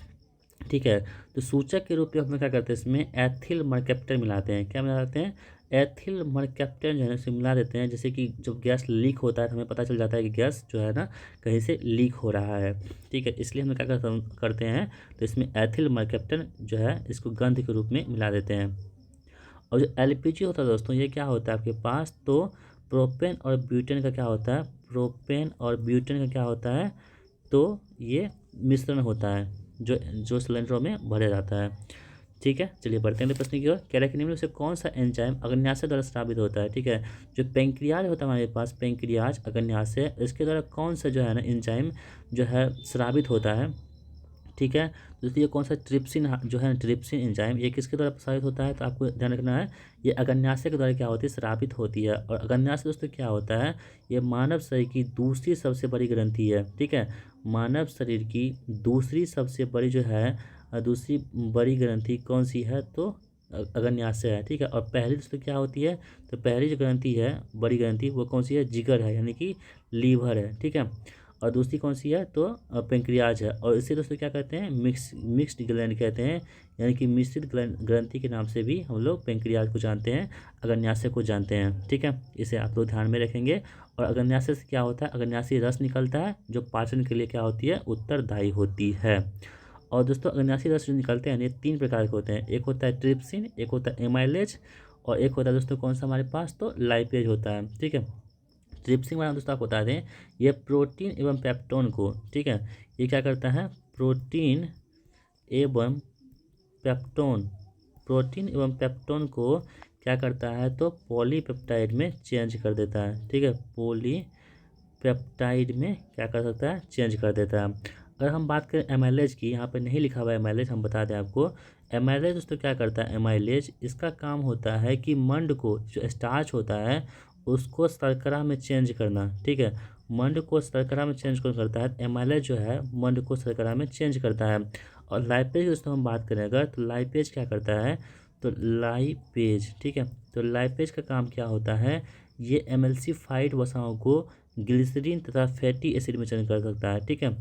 ठीक है, तो सूचक के रूप में हम लोग क्या करते हैं, इसमें एथिल मरकैप्टन मिलाते हैं। क्या मिलाते हैं, एथिल मरकैप्टन जो है ना इसे मिला देते हैं। जैसे कि जब गैस लीक होता है तो हमें पता चल जाता है कि गैस जो है ना कहीं से लीक हो रहा है। ठीक है, इसलिए हम लोग क्या करते हैं, तो इसमें एथिल मरकैप्टन जो है इसको गंध के रूप में मिला देते हैं। और जो एलपीजी होता है दोस्तों, ये क्या होता है आपके पास, तो प्रोपेन और ब्यूटेन का क्या होता है, प्रोपेन और ब्यूटेन का क्या होता है, तो ये मिश्रण होता है जो जो सिलेंडरों में भरा जाता है। ठीक है, चलिए बढ़ते हैं अगले प्रश्न की ओर। कह रहा है कि निम्न में से कौन सा एंजाइम अग्न्याशय द्वारा स्रावित होता है। ठीक है, जो पेंक्रियाज होता है हमारे पास, पेंक्रियाज अग्न्याशय, इसके द्वारा कौन सा जो है ना एंजाइम जो है स्रावित होता है। ठीक है, दोस्तों ये कौन सा ट्रिप्सिन जो है, ट्रिप्सिन एंजाइम, ये किसके द्वारा प्रसारित होता है, तो आपको ध्यान रखना है ये अग्न्याशय के द्वारा क्या होती है, स्रावित होती है। और अग्न्याशय दोस्तों क्या होता है, ये मानव शरीर की दूसरी सबसे बड़ी ग्रंथि है। ठीक है, मानव शरीर की दूसरी सबसे बड़ी जो है दूसरी बड़ी ग्रंथि कौन सी है, तो अग्न्याशय है। ठीक है, और पहली दोस्तों क्या होती है, तो पहली जो ग्रंथि है बड़ी ग्रंथि वो कौन सी है, जिगर है, यानी कि लीवर है। ठीक है, और दूसरी कौन सी है, तो पेंक्रियाज है। और इसे दोस्तों क्या कहते हैं, मिक्स्ड ग्लैंड कहते हैं, यानी कि मिश्रित ग्रंथि के नाम से भी हम लोग पेंक्रियाज को जानते हैं, अग्न्याशय को जानते हैं। ठीक है, इसे आप लोग ध्यान में रखेंगे। और अग्न्याशय से क्या होता है, अग्न्याशय रस निकलता है जो पाचन के लिए क्या होती है, उत्तरदायी होती है। और दोस्तों अग्न्याशय रस जो निकलते हैं ये 3 प्रकार के होते हैं, एक होता है ट्रिप्सिन, एक होता है एमाइलेज, और एक होता है दोस्तों कौन सा हमारे पास, तो लाइपेज होता है। ठीक है, ट्रिप्सिन वाला दोस्तों आपको बता दें, ये प्रोटीन एवं पेप्टोन को, ठीक है, ये क्या करता है, प्रोटीन एवं पेप्टोन, प्रोटीन एवं पेप्टोन को क्या करता है, तो पॉलीपेप्टाइड में चेंज कर देता है। ठीक है, पॉलीपेप्टाइड में क्या कर सकता है, चेंज कर देता है। अगर हम बात करें एमाइलेज की, यहाँ पे नहीं लिखा हुआ है एमाइलेज, हम बता दें आपको, एमाइलेज दोस्तों क्या करता है, एमाइलेज इसका काम होता है कि मंड को, जो स्टार्च होता है उसको शर्करा में चेंज करना। ठीक है, मंड को शर्करा में चेंज कौन करता है, एमाइलेज जो है मंड को शर्करा में चेंज करता है। और लाइपेज दोस्तों हम बात करें अगर, तो लाइपेज क्या करता है, तो लाइपेज, ठीक है, तो लाइपेज का काम क्या होता है, ये एमल्सिफाइड वसाओं को ग्लिसरीन तथा फैटी एसिड में चेंज कर सकता है। ठीक है,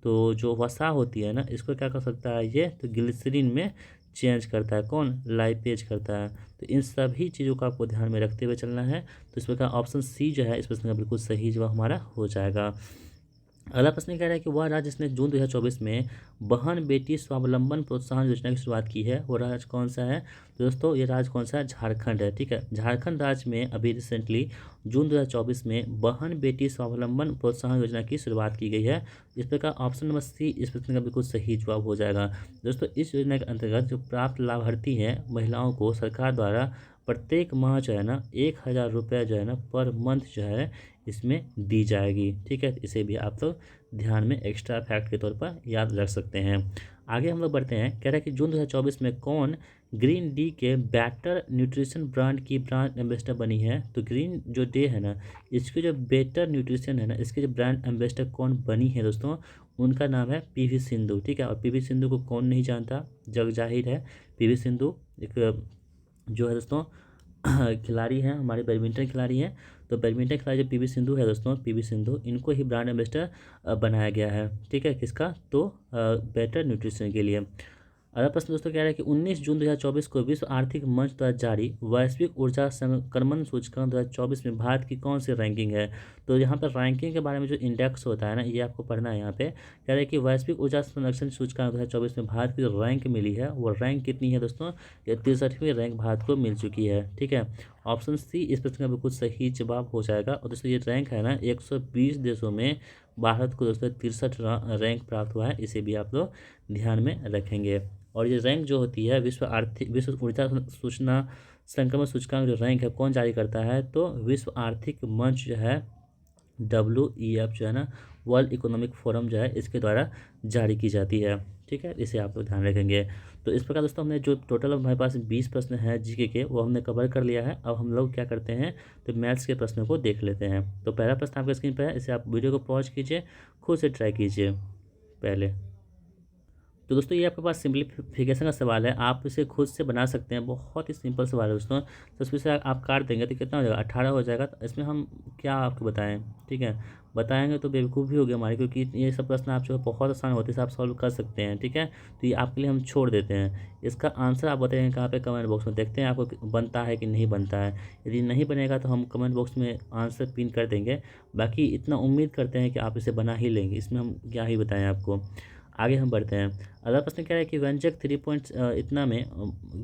तो जो वसा होती है ना इसको क्या कर सकता है ये, तो ग्लिसरीन में चेंज करता है, कौन, लाइपेज करता है। तो इन सभी चीज़ों को आपको ध्यान में रखते हुए चलना है। तो इस प्रकार ऑप्शन सी जो है इस प्रश्न का बिल्कुल सही जवाब हमारा हो जाएगा। अगला प्रश्न कह रहा है कि वह राज्य जिसने जून 2024 में बहन बेटी स्वावलंबन प्रोत्साहन योजना की शुरुआत की है, वो राज्य कौन सा है, तो दोस्तों ये राज्य कौन सा है, झारखंड है। ठीक है, झारखंड राज्य में अभी रिसेंटली जून 2024 में बहन बेटी स्वावलंबन प्रोत्साहन योजना की शुरुआत की गई है। इस प्रकार ऑप्शन नंबर सी इस प्रश्न का बिल्कुल सही जवाब हो जाएगा। दोस्तों इस योजना के अंतर्गत जो प्राप्त लाभार्थी हैं महिलाओं को सरकार द्वारा प्रत्येक माह जो है ना 1000 रुपये जो है ना पर मंथ जो है इसमें दी जाएगी। ठीक है, इसे भी आप लोग ध्यान में एक्स्ट्रा फैक्ट के तौर पर याद रख सकते हैं। आगे हम लोग बढ़ते हैं, कह रहा है कि जून 2024 में कौन ग्रीन डी के बेटर न्यूट्रिशन ब्रांड की ब्रांड एम्बेसडर बनी है। तो ग्रीन जो डे है ना इसके जो बेटर न्यूट्रिशन है ना इसके जो ब्रांड एम्बेसडर कौन बनी है दोस्तों, उनका नाम है पीवी सिंधु। ठीक है, और पीवी सिंधु को कौन नहीं जानता, जग जाहिर है, पीवी सिंधु एक जो है दोस्तों खिलाड़ी हैं, हमारे बैडमिंटन खिलाड़ी हैं। तो बैडमिंटन खिलाड़ी जो पीवी सिंधु है दोस्तों, पीवी सिंधु, इनको ही ब्रांड एम्बेसडर बनाया गया है। ठीक है, किसका, तो बेटर न्यूट्रिशन के लिए। अगला प्रश्न दोस्तों कह रहा है कि 19 जून 2024 को विश्व आर्थिक मंच द्वारा जारी वैश्विक ऊर्जा संक्रमण सूचकांक 2024 में भारत की कौन सी रैंकिंग है। तो यहाँ पर रैंकिंग के बारे में जो इंडेक्स होता है ना ये आपको पढ़ना है। यहाँ पे कह रहा है कि वैश्विक ऊर्जा संरक्षण सूचकांक 2024 में भारत की जो रैंक मिली है वो रैंक कितनी है दोस्तों, ये 63वीं रैंक भारत को मिल चुकी है। ठीक है, ऑप्शन सी इस प्रश्न का बिल्कुल सही जवाब हो जाएगा। और दोस्तों ये रैंक है ना 120 देशों में भारत को दोस्तों 63 रैंक प्राप्त हुआ है, इसे भी आप लोग ध्यान में रखेंगे। और ये रैंक जो होती है विश्व ऊर्जा सूचना संक्रमण सूचकांक जो रैंक है कौन जारी करता है, तो विश्व आर्थिक मंच जो है WEF जो है ना, वर्ल्ड इकोनॉमिक फोरम जो है इसके द्वारा जारी की जाती है। ठीक है, इसे आप लोग ध्यान रखेंगे। तो इस प्रकार दोस्तों हमने जो टोटल हमारे पास 20 प्रश्न हैं जीके के वो हमने कवर कर लिया है। अब हम लोग क्या करते हैं, तो मैथ्स के प्रश्नों को देख लेते हैं। तो पहला प्रश्न आपके स्क्रीन पर है, इसे आप वीडियो को पॉज कीजिए, खुद से ट्राई कीजिए पहले। तो दोस्तों ये आपके पास सिंप्लीफिकेशन का सवाल है, आप इसे खुद से बना सकते हैं, बहुत ही सिंपल सवाल है दोस्तों। तो इसमें से आप काट देंगे तो कितना हो जाएगा, 18 हो जाएगा। तो इसमें हम क्या आपको बताएं, ठीक है, बताएंगे तो बेवकूफ़ी होगी हमारी, क्योंकि ये सब प्रश्न आप जो है बहुत आसान होते हैं, आप सॉल्व कर सकते हैं। ठीक है, तो ये आपके लिए हम छोड़ देते हैं। इसका आंसर आप बताएंगे कहाँ पे, कमेंट बॉक्स में, देखते हैं आपको बनता है कि नहीं बनता है। यदि नहीं बनेगा तो हम कमेंट बॉक्स में आंसर पिन कर देंगे। बाकी इतना उम्मीद करते हैं कि आप इसे बना ही लेंगे, इसमें हम क्या ही बताएं आपको। आगे हम बढ़ते हैं। अगला प्रश्न क्या है कि व्यंजक 3 पॉइंट इतना में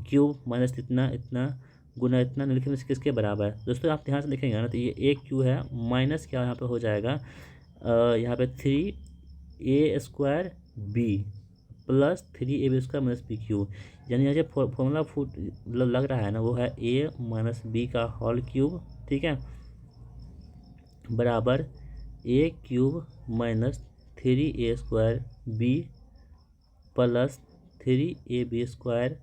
क्यूब माइनस इतना इतना गुना इतना निम्नलिखित में से किसके बराबर है। दोस्तों आप ध्यान से देखेंगे ना, तो ये एक क्यू है माइनस क्या यहाँ पे हो जाएगा, यहाँ पे 3a² b plus 3ab² minus b cube. यानी यहाँ जो फॉर्मूला फूट लग रहा है ना, वो है a माइनस बी का होल क्यूब, ठीक है, बराबर a cube minus 3a² b plus 3ab²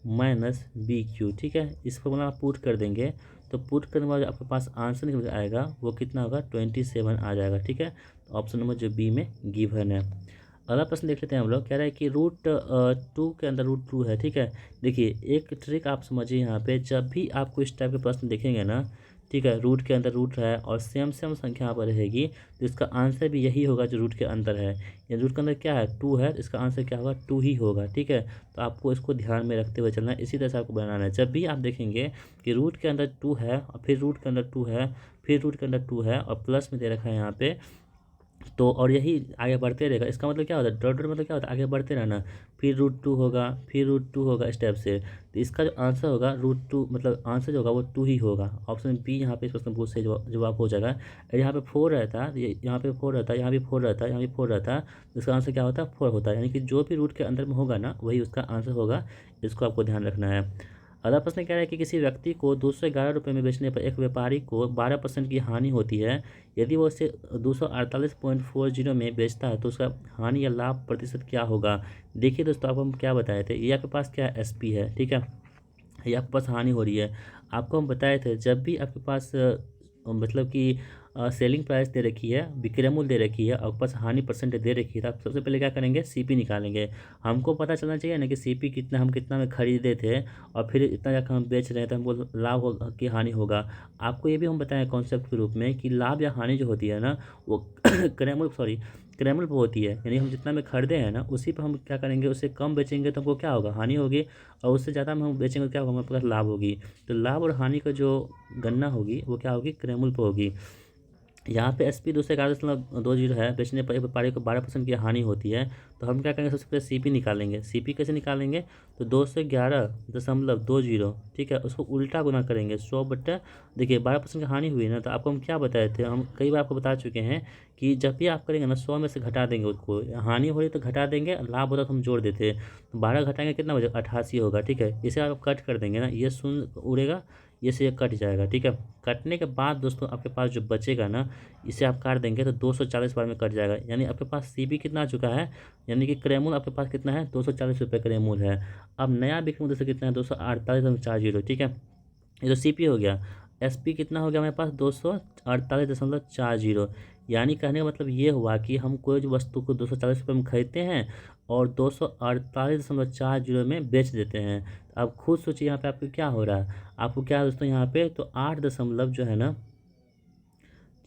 minus b cube. ठीक है, इस फॉर्मूला आप पुट कर देंगे, तो पुट करने के बाद आपके पास आंसर निकल आएगा, वो कितना होगा, 27 आ जाएगा। ठीक है, ऑप्शन नंबर जो बी में गिवन है। अगला प्रश्न देख लेते हैं हम लोग। कह रहा है कि √2 के अंदर √2 है। ठीक है, देखिए एक ट्रिक आप समझिए यहाँ पे, जब भी आपको इस टाइप के प्रश्न देखेंगे ना, ठीक है, रूट के अंदर रूट है और सेम संख्या यहाँ पर रहेगी, तो इसका आंसर भी यही होगा जो रूट के अंदर है। या रूट के अंदर क्या है, 2 है, इसका आंसर क्या होगा, 2 ही होगा। ठीक है, तो आपको इसको ध्यान में रखते हुए चलना है, इसी तरह से आपको बनाना है। जब भी आप देखेंगे कि रूट के अंदर 2 है और फिर रूट के अंदर 2 है, फिर रूट के अंदर 2 है और प्लस में दे रखा है यहाँ पे, तो और यही आगे बढ़ते रहेगा। इसका मतलब क्या होता है, डॉट डॉट मतलब क्या होता है, आगे बढ़ते रहना, फिर √2 होगा, फिर √2 होगा स्टेप से। तो इसका जो आंसर होगा √2, मतलब आंसर जो होगा वो 2 ही होगा। ऑप्शन बी यहाँ पे इस प्रश्न बहुत सही जवाब हो जाएगा। यहाँ पे 4 रहता है, यहाँ पे 4 रहता है, यहाँ भी 4 रहता है, यहाँ भी 4 रहता है, तो इसका आंसर क्या होता है, 4 होता है। यानी कि जो भी रूट के अंदर में होगा ना, वही उसका आंसर होगा। इसको आपको ध्यान रखना है। अगला प्रश्न कह रहा है कि किसी व्यक्ति को 211 रुपये में बेचने पर एक व्यापारी को 12% की हानि होती है। यदि वो इसे 248.40 में बेचता है तो उसका हानि या लाभ प्रतिशत क्या होगा। देखिए दोस्तों, आपको हम क्या बताए थे, ये आपके पास क्या SP है, ठीक है, ये आपके पास हानि हो रही है। आपको हम बताए थे जब भी आपके पास मतलब कि सेलिंग प्राइस दे रखी है, विक्रय मूल्य दे रखी है, आपके पास हानि परसेंटेज दे रखी है, तो आप सबसे पहले क्या करेंगे, CP निकालेंगे। हमको पता चलना चाहिए ना कि CP कितना, हम कितना में खरीदे थे और फिर इतना जाकर हम बेच रहे हैं, तो हमको लाभ होगा कि हानि होगा। आपको ये भी हम बताएं कॉन्सेप्ट के रूप में कि लाभ या हानि जो होती है ना, वो क्रैमल पर होती है। यानी हम जितना में खरीदे हैं ना, उसी पर हम क्या करेंगे, उससे कम बेचेंगे तो हमको क्या होगा, हानि होगी, और उससे ज़्यादा में हम बेचेंगे तो क्या होगा, हमारे पास लाभ होगी। तो लाभ और हानि का जो गणना होगी वो क्या होगी, क्रैमल पर होगी। यहाँ पे SP 211.20 है, बेचने पर एक व्यापारी को 12% की हानि होती है। तो हम क्या करेंगे, सबसे पहले CP निकालेंगे। CP कैसे निकालेंगे, तो 211.20, ठीक है, उसको उल्टा गुना करेंगे 100 देखिए 12% की हानि हुई ना, तो आपको हम क्या बताए थे, हम कई बार आपको बता चुके हैं कि जब भी आप करेंगे ना, 100 में से घटा देंगे, उसको हानि हो रही तो घटा देंगे, लाभ होता तो हम जोड़ देते। तो 12 घटाएंगे कितना हो जाएगा, 88 होगा। ठीक है, इसे आप कट कर देंगे ना, ये शून्य उड़ेगा, ये से ये कट जाएगा। ठीक है, कटने के बाद दोस्तों आपके पास जो बचेगा ना, इसे आप काट देंगे तो 240 बार में कट जाएगा। यानी आपके पास CP कितना आ चुका है, यानी कि क्रैमूल आपके पास कितना है, 240 रुपये क्रैमूल है। अब नया विक्रय मूल्य कितना है, 248.40। ठीक है, ये तो CP हो गया। SP कितना हो गया हमारे पास, 248.40। यानी कहने का मतलब ये हुआ कि हम कोई भी वस्तु को 240 रुपये में खरीदते हैं और 248.40 में बेच देते हैं। तो आप खुद सोचिए यहाँ पे आपको क्या हो रहा है, आपको क्या है दोस्तों यहाँ पे, तो 8 दशमलव जो है ना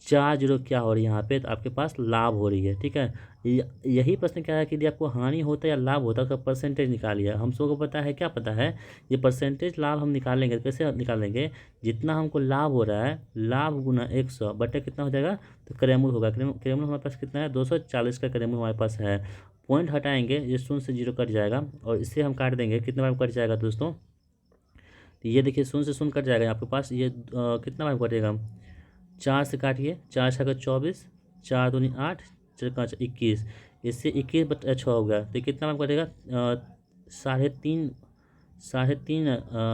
40 क्या हो रही है यहाँ पे, तो आपके पास लाभ हो रही है। ठीक है, यही प्रश्न क्या है कि यदि आपको हानि होता है या लाभ होता है, उसका परसेंटेज निकालिए। हम सबको पता है, क्या पता है, ये परसेंटेज लाभ हम निकालेंगे, कैसे निकालेंगे, जितना हमको लाभ हो रहा है, लाभ गुना 100 बटे कितना हो जाएगा, तो क्रैमूल होगा। क्रैमूल हमारे पास कितना है, 240 का क्रैमूल हमारे पास है। पॉइंट हटाएंगे, ये 0 से 0 कट जाएगा और इससे हम काट देंगे, कितने बार कट जाएगा दोस्तों, तो ये देखिए 0 से 0 कट जाएगा आपके पास, ये कितना बार कटेगा, 4 से काटिए, 4 छः 24, 4 दूनी 8, 4 5 21, इससे 21 बटा 6 होगा, तो कितना बार कटेगा, साढ़े तीन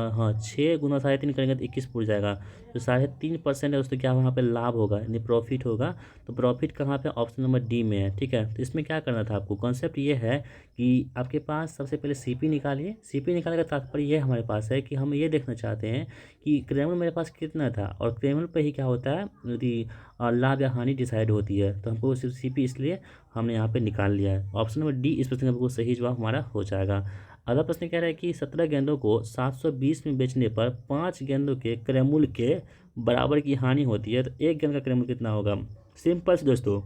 हाँ 6 गुना साढ़े 3 करेंगे तो 21 पूर जाएगा। तो 3.5% है दोस्तों क्या वहाँ पे लाभ होगा यानी प्रॉफिट होगा। तो प्रॉफिट कहाँ पे, ऑप्शन नंबर डी में है। ठीक है, तो इसमें क्या करना था आपको, कॉन्सेप्ट ये है कि आपके पास सबसे पहले सीपी निकालिए। सीपी निकालने का तात्पर्य ये हमारे पास है कि हम ये देखना चाहते हैं कि क्रेमल मेरे पास कितना था, और क्रेमल पे ही क्या होता है यदि लाभ या हानि डिसाइड होती है। तो हमको सिर्फ सीपी इसलिए हमने यहाँ पे निकाल लिया है। ऑप्शन नंबर डी इस प्रश्न का बिल्कुल सही जवाब हमारा हो जाएगा। अगला प्रश्न कह रहा है कि 17 गेंदों को 720 में बेचने पर 5 गेंदों के क्रयमूल्य के बराबर की हानि होती है, तो एक गेंद का क्रयमूल्य कितना होगा। सिंपल से दोस्तों,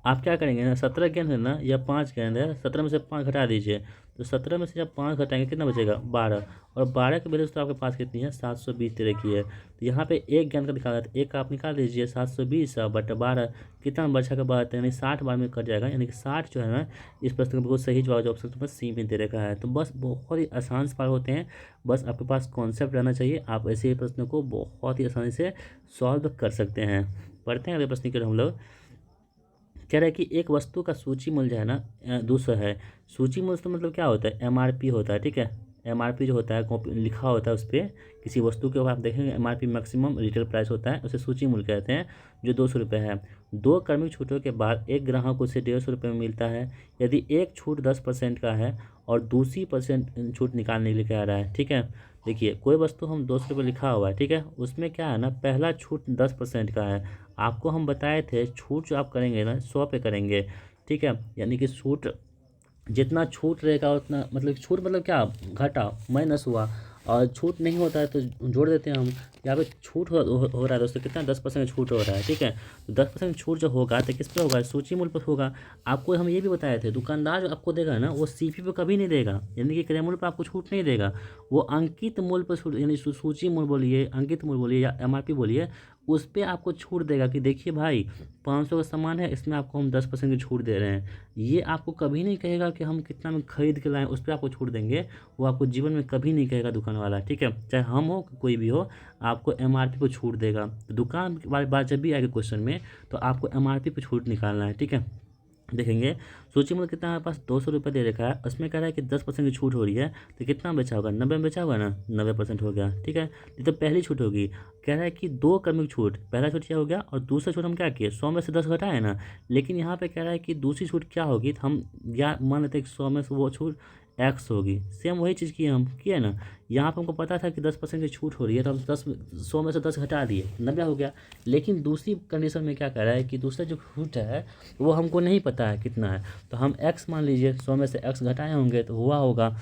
आप क्या करेंगे ना, 17 गेंद है ना या 5 गेंद है, 17 में से 5 घटा दीजिए। तो 17 में से जब 5 घटाएंगे कितना बचेगा, 12। और 12 की वैल्यू तो आपके पास कितनी है, 720 तरह की है। तो यहाँ पे एक गेंद का दिखा रहा है, एक का आप निकाल दीजिए, 720 बटा 12 कितना बचा का बात है, यानी 60 बार में कट जाएगा। यानी कि 60 जो है ना इस प्रश्न का बिल्कुल सही जवाब ऑप्शन नंबर सी में दे रखा है। तो बस बहुत ही आसान सवाल होते हैं, बस आपके पास कॉन्सेप्ट रहना चाहिए, आप ऐसे ही प्रश्न को बहुत ही आसानी से सॉल्व कर सकते हैं। पढ़ते हैं अगले प्रश्न की हम लोग। कह रहा है कि एक वस्तु का सूची मूल्य जो है ना 200 है। सूची मूल्य तो मतलब क्या होता है, एमआरपी होता है। ठीक है, एमआरपी जो होता है कॉपी लिखा होता है उस पर, किसी वस्तु के ऊपर आप देखेंगे एमआरपी मैक्सिमम रिटेल प्राइस होता है, उसे सूची मूल्य कहते हैं, जो 200 रुपये है। 2 क्रमिक छूटों के बाद एक ग्राहक को उसे 150 रुपये में मिलता है। यदि एक छूट 10% का है और दूसरी परसेंट छूट निकालने के लिए कह रहा है। ठीक है, देखिए कोई वस्तु हम 200 रुपये लिखा हुआ है, ठीक है, उसमें क्या है ना, पहला छूट 10% का है। आपको हम बताए थे छूट जो आप करेंगे ना 100 पे करेंगे। ठीक है, यानी कि छूट जितना छूट रहेगा उतना, मतलब छूट मतलब क्या, घटा माइनस हुआ, और छूट नहीं होता है तो जोड़ देते हैं हम। यहाँ पे छूट हो रहा है दोस्तों, कितना 10% छूट हो रहा है। ठीक है, तो 10% छूट जो होगा तो किस पे होगा, सूची मूल्य पर होगा। आपको हम ये भी बताए थे, दुकानदार जो आपको देगा ना वो सीपी पे कभी नहीं देगा, यानी कि क्रय मूल्य पर आपको छूट नहीं देगा, वो अंकित मूल्य पर छूट, यानी सूची मूल्य बोलिए, अंकित मूल्य बोलिए या एमआरपी बोलिए, उस पर आपको छूट देगा कि देखिए भाई 500 का सामान है, इसमें आपको हम 10% की छूट दे रहे हैं। ये आपको कभी नहीं कहेगा कि हम कितना में खरीद के लाएँ उस पर आपको छूट देंगे, वो आपको जीवन में कभी नहीं कहेगा दुकान वाला। ठीक है, चाहे हम हो कोई भी हो, आपको एमआरपी पर छूट देगा। तो दुकान वाली बात जब भी आएगी क्वेश्चन में तो आपको एमआरपी पर छूट निकालना है। ठीक है, देखेंगे सूची मूल्य कितना हमारे पास 200 रुपये दे रखा है, उसमें कह रहा है कि 10% की छूट हो रही है, तो कितना बचा होगा, 90 में बचा होगा ना, 90% हो गया। ठीक है, ये तो पहली छूट होगी। कह रहा है कि 2 क्रमिक छूट, पहला छूट क्या हो गया और दूसरा छूट हम क्या किए, 100 में से 10 घटाए ना। लेकिन यहाँ पे कह रहा है कि दूसरी छूट क्या होगी, तो हम या मान लेते हैं कि 100 में से वो छूट एक्स होगी। सेम वही चीज़ की हम किए ना, यहाँ पर हमको पता था कि 10% की छूट हो रही है, तो हम 100 में से 10 घटा दिए, 90 हो गया। लेकिन दूसरी कंडीशन में क्या कह रहा है कि दूसरा जो छूट है वो हमको नहीं पता है कितना है, तो हम एक्स मान लीजिए, 100 में से एक्स घटाए होंगे तो हुआ होगा,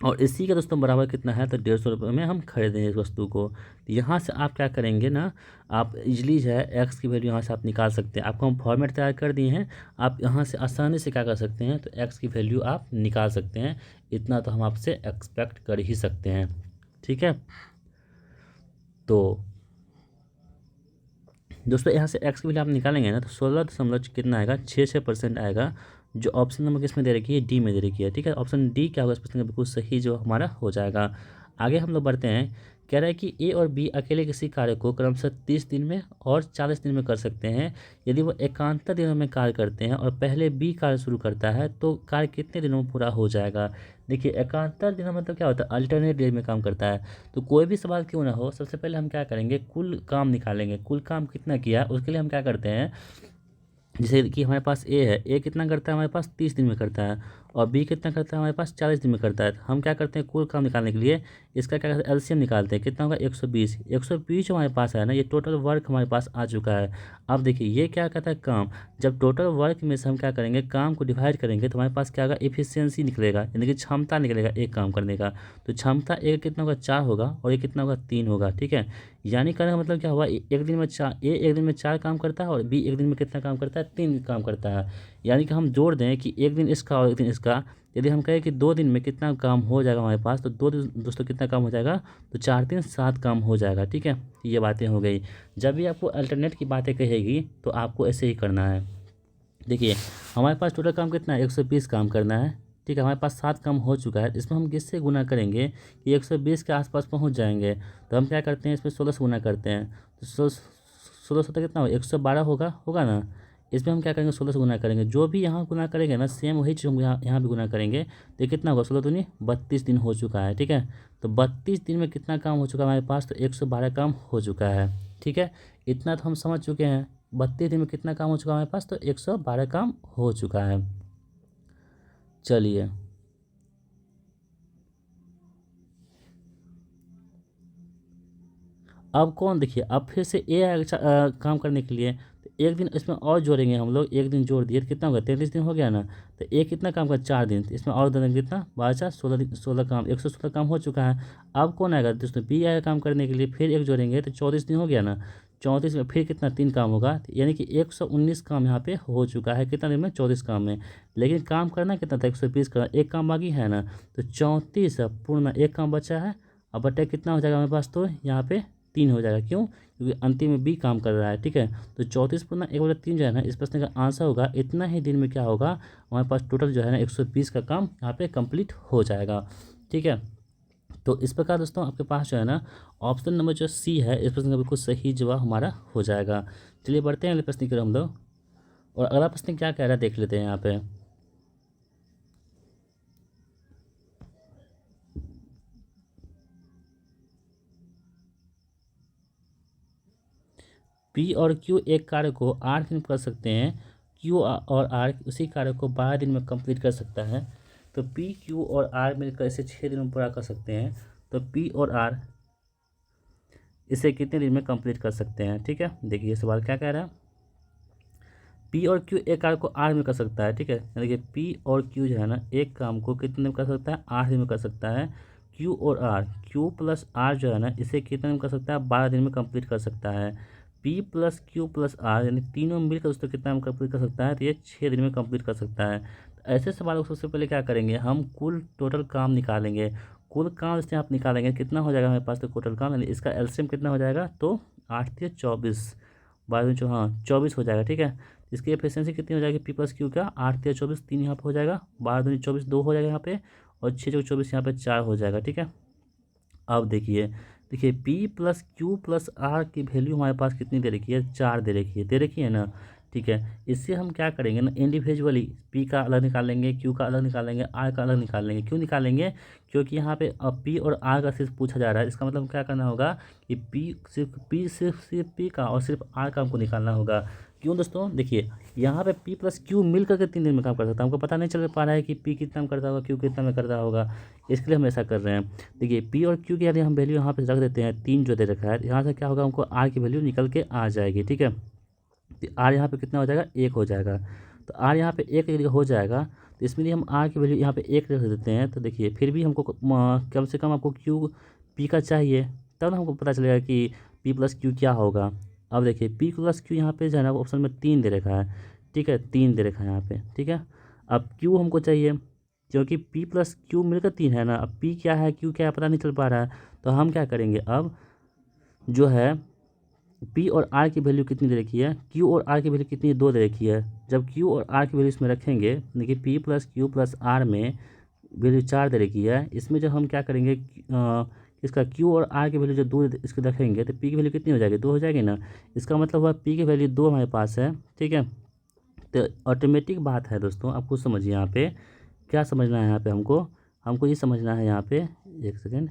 और इसी का दोस्तों बराबर कितना है, तो 150 रुपये में हम खरीदेंगे इस वस्तु को। तो यहाँ से आप क्या करेंगे ना, आप इजली जो है एक्स की वैल्यू यहाँ से आप निकाल सकते हैं। आपको हम फॉर्मेट तैयार कर दिए हैं, आप यहाँ से आसानी से क्या कर सकते हैं, तो एक्स की वैल्यू आप निकाल सकते हैं। इतना तो हम आपसे एक्सपेक्ट कर ही सकते हैं। ठीक है, तो दोस्तों यहाँ से एक्स की वैल्यू आप निकालेंगे ना तो 16 कितना आएगा, 6% आएगा, जो ऑप्शन नंबर किस में दे रखी है, डी में दे रखी है। ठीक है, ऑप्शन डी क्या होगा इस प्रश्न का बिल्कुल सही जो हमारा हो जाएगा। आगे हम लोग बढ़ते हैं। कह रहा है कि ए और बी अकेले किसी कार्य को क्रमशः 30 दिन में और 40 दिन में कर सकते हैं। यदि वो एकांतर दिनों में कार्य करते हैं और पहले बी कार्य शुरू करता है तो कार्य कितने दिनों में पूरा हो जाएगा। देखिए एकांतर दिनों मतलब क्या होता है, अल्टरनेट डे में काम करता है। तो कोई भी सवाल क्यों ना हो, सबसे पहले हम क्या करेंगे, कुल काम निकालेंगे, कुल काम कितना किया उसके लिए हम क्या करते हैं, जैसे कि हमारे पास ए है, ए कितना करता है हमारे पास 30 दिन में करता है, और बी कितना करता है हमारे पास 40 दिन में करता है। तो हम क्या करते हैं, कुल काम निकालने के लिए इसका क्या करते हैं, एलसीएम निकालते हैं, कितना होगा 120। 120 हमारे पास है ना, ये टोटल वर्क हमारे पास आ चुका है। अब देखिए ये क्या कहता है, काम, जब टोटल वर्क में से हम क्या करेंगे, काम को डिवाइड करेंगे तो हमारे पास क्या होगा, एफिशिएंसी निकलेगा, यानी कि क्षमता निकलेगा एक काम करने का। तो क्षमता एक कितना होगा, 4 होगा, और ये कितना होगा, 3 होगा। ठीक है, यानी कहने का मतलब क्या हुआ, एक दिन में 4, ए एक दिन में 4 काम करता है और बी एक दिन में कितना काम करता है, 3 काम करता है। यानी कि हम जोड़ दें कि एक दिन इसका और एक दिन इसका, यदि हम कहें कि 2 दिन में कितना काम हो जाएगा हमारे पास, तो 2 दिन दोस्तों कितना काम हो जाएगा, तो 4 दिन 7 काम हो जाएगा। ठीक है, ये बातें हो गई। जब भी आपको अल्टरनेट की बातें कहेगी तो आपको ऐसे ही करना है। देखिए हमारे पास टोटल काम कितना है, 120 काम करना है। ठीक है, हमारे पास 7 काम हो चुका है, इसमें हम किससे गुना करेंगे कि 120 के आसपास पहुंच जाएंगे। तो हम क्या करते हैं, इसमें 16 से गुना करते हैं, तो 16 16 कितना होगा, 112 होगा ना। इसमें हम क्या करेंगे 16 से गुना करेंगे, जो भी यहाँ गुना करेंगे ना सेम वही चीज़ हम यहाँ भी गुना करेंगे। तो ये कितना होगा 16 दूनी 32 दिन हो चुका है। ठीक है, तो 32 दिन में कितना काम हो चुका है हमारे पास, तो 112 काम हो चुका है। ठीक है, इतना तो हम समझ चुके हैं। 32 दिन में कितना काम हो चुका है हमारे पास, तो 112 काम हो चुका है। चलिए अब कौन, देखिए अब फिर से ए आएगा काम करने के लिए। तो एक दिन इसमें और जोड़ेंगे हम लोग, एक दिन जोड़ दिए तो कितना होगा 33 दिन हो गया ना। तो ए कितना काम का 4 दिन, तो इसमें और देंगे कितना 12 16 दिन, 16 काम 116 काम हो चुका है। अब कौन आएगा दोस्तों, बी आएगा काम करने के लिए, फिर एक जोड़ेंगे तो 34 दिन हो गया ना। 34 में फिर कितना 3 काम होगा, तो यानी कि 119 काम यहाँ पे हो चुका है। कितना दिन में 34 काम में, लेकिन काम करना कितना था 120 का, एक काम बाकी है ना। तो 34 पूर्ण एक काम बचा है। अब बटे कितना हो जाएगा हमारे पास, तो यहाँ पे 3 हो जाएगा। क्यों, क्योंकि अंतिम में बी काम कर रहा है। ठीक है, तो 34 पूर्ण 1/3 जो है ना, इस प्रश्न का आंसर होगा इतना ही दिन में क्या होगा हमारे पास टोटल जो है ना 120 का काम यहाँ पे कंप्लीट हो जाएगा। ठीक है, तो इस प्रकार दोस्तों आपके पास जो है ना ऑप्शन नंबर जो सी है इस प्रश्न का बिल्कुल सही जवाब हमारा हो जाएगा। चलिए बढ़ते हैं अगले प्रश्न की ओर हम लोग, और अगला प्रश्न क्या कह रहा है देख लेते हैं यहाँ पे। पी और क्यू एक कार्य को 8 दिन कर सकते हैं, क्यू और आर उसी कार्य को 12 दिन में कंप्लीट कर सकता है। तो पी क्यू और आर मिलकर इसे 6 दिन में पूरा कर सकते हैं। तो पी और आर इसे कितने दिन में कंप्लीट कर सकते हैं। ठीक है, देखिए सवाल क्या कह रहा है, पी और क्यू एक कार्य को 8 दिन में कर सकता है। ठीक है, यानी कि पी और क्यू जो है ना एक काम को कितने दिन में कर सकता है, 8 दिन में कर सकता है। क्यू और आर, क्यू प्लस आर जो है ना इसे कितने दिन में कर सकता है, 12 दिन में कंप्लीट कर सकता है। P plus q plus r यानी तीनों मिलकर दोस्तों कितना में कंप्लीट कर सकता है, तो ये 6 दिन में कंप्लीट कर सकता है। तो ऐसे सवालों को सबसे पहले क्या करेंगे, हम कुल टोटल काम निकालेंगे। कुल काम जैसे आप निकालेंगे कितना हो जाएगा हमारे पास, तो टोटल काम यानी इसका एलसीएम कितना हो जाएगा, तो 8 से 24 12 में हाँ 24 हो जाएगा। ठीक है, इसकी एफिशिएंसी कितनी हो जाएगी, पी प्लस क्यू का 8 या 24 3 यहाँ पे हो जाएगा, 12 दूनी 24 2 हो जाएगा यहाँ पे, और 6 जो 24 यहाँ पे 4 हो जाएगा। ठीक है, अब देखिए देखिए p plus q plus r की वैल्यू हमारे पास कितनी दे रखी है, 4 दे रखी है ना। ठीक है, इससे हम क्या करेंगे ना इंडिविजुअली पी का अलग निकाल लेंगे, क्यू का अलग निकाल लेंगे, आर का अलग निकाल लेंगे। क्यों निकालेंगे, क्योंकि यहाँ पे अब पी और आर का सिर्फ पूछा जा रहा है। इसका मतलब क्या करना होगा कि सिर्फ पी का और सिर्फ आर का हमको निकालना होगा। क्यों दोस्तों, देखिए यहाँ पे पी प्लस क्यू मिल करके 3 दिन में काम कर सकता है। हमको पता नहीं चल पा रहा है कि पी कितना में करता होगा, क्यू कितना में करता होगा, इसके लिए हम ऐसा कर रहे हैं। देखिए पी और क्यू की यदि हम वैल्यू यहाँ पे रख देते हैं, 3 जो दे रखा है, यहाँ से क्या होगा हमको आर की वैल्यू निकल के आ जाएगी। ठीक है, तो आर यहाँ पे कितना हो जाएगा, 1 हो जाएगा। तो आर यहाँ पे 1 यदि हो जाएगा तो इसमें यदि हम आर की वैल्यू यहाँ पे 1 रख देते हैं, तो देखिए फिर भी हमको कम से कम आपको क्यू पी का चाहिए, तब ना हमको पता चलेगा कि पी प्लस क्यू क्या होगा। अब देखिए पी प्लस क्यू यहाँ पे जो है ना ऑप्शन में 3 दे रखा है। ठीक है, 3 दे रखा है यहाँ पे। ठीक है, अब क्यू हमको चाहिए, क्योंकि पी प्लस क्यू मिलकर 3 है ना। अब पी क्या है क्यू क्या है पता नहीं चल पा रहा है, तो हम क्या करेंगे, अब जो है पी और आर की वैल्यू कितनी दे रखी है, क्यू और आर की वैल्यू कितनी 2 दे रखी है। जब क्यू और आर की वैल्यू इसमें रखेंगे, देखिए p plus q plus r में वैल्यू 4 दे रखी है, इसमें जब हम क्या करेंगे इसका क्यू और आर की वैल्यू जो 2 इसके रखेंगे, तो पी की वैल्यू कितनी हो जाएगी, 2 हो जाएगी ना। इसका मतलब हुआ पी की वैल्यू 2 हमारे पास है। ठीक है, तो ऑटोमेटिक बात है दोस्तों, आप खुद समझिए यहाँ पे क्या समझना है। यहाँ पे हमको ये समझना है यहाँ पे, एक सेकेंड,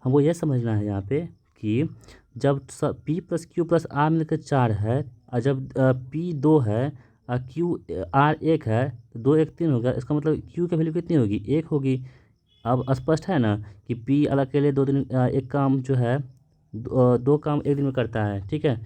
हमको ये समझना है यहाँ पे कि जब p plus q plus r मिलकर 4 है, और जब पी 2 है और क्यू आर 1 है, तो 2 1 3 हो गया। इसका मतलब क्यू की वैल्यू कितनी होगी, 1 होगी। अब स्पष्ट है ना कि पी अलग के लिए 2 दिन एक काम जो है 2 काम एक दिन में करता है। ठीक है,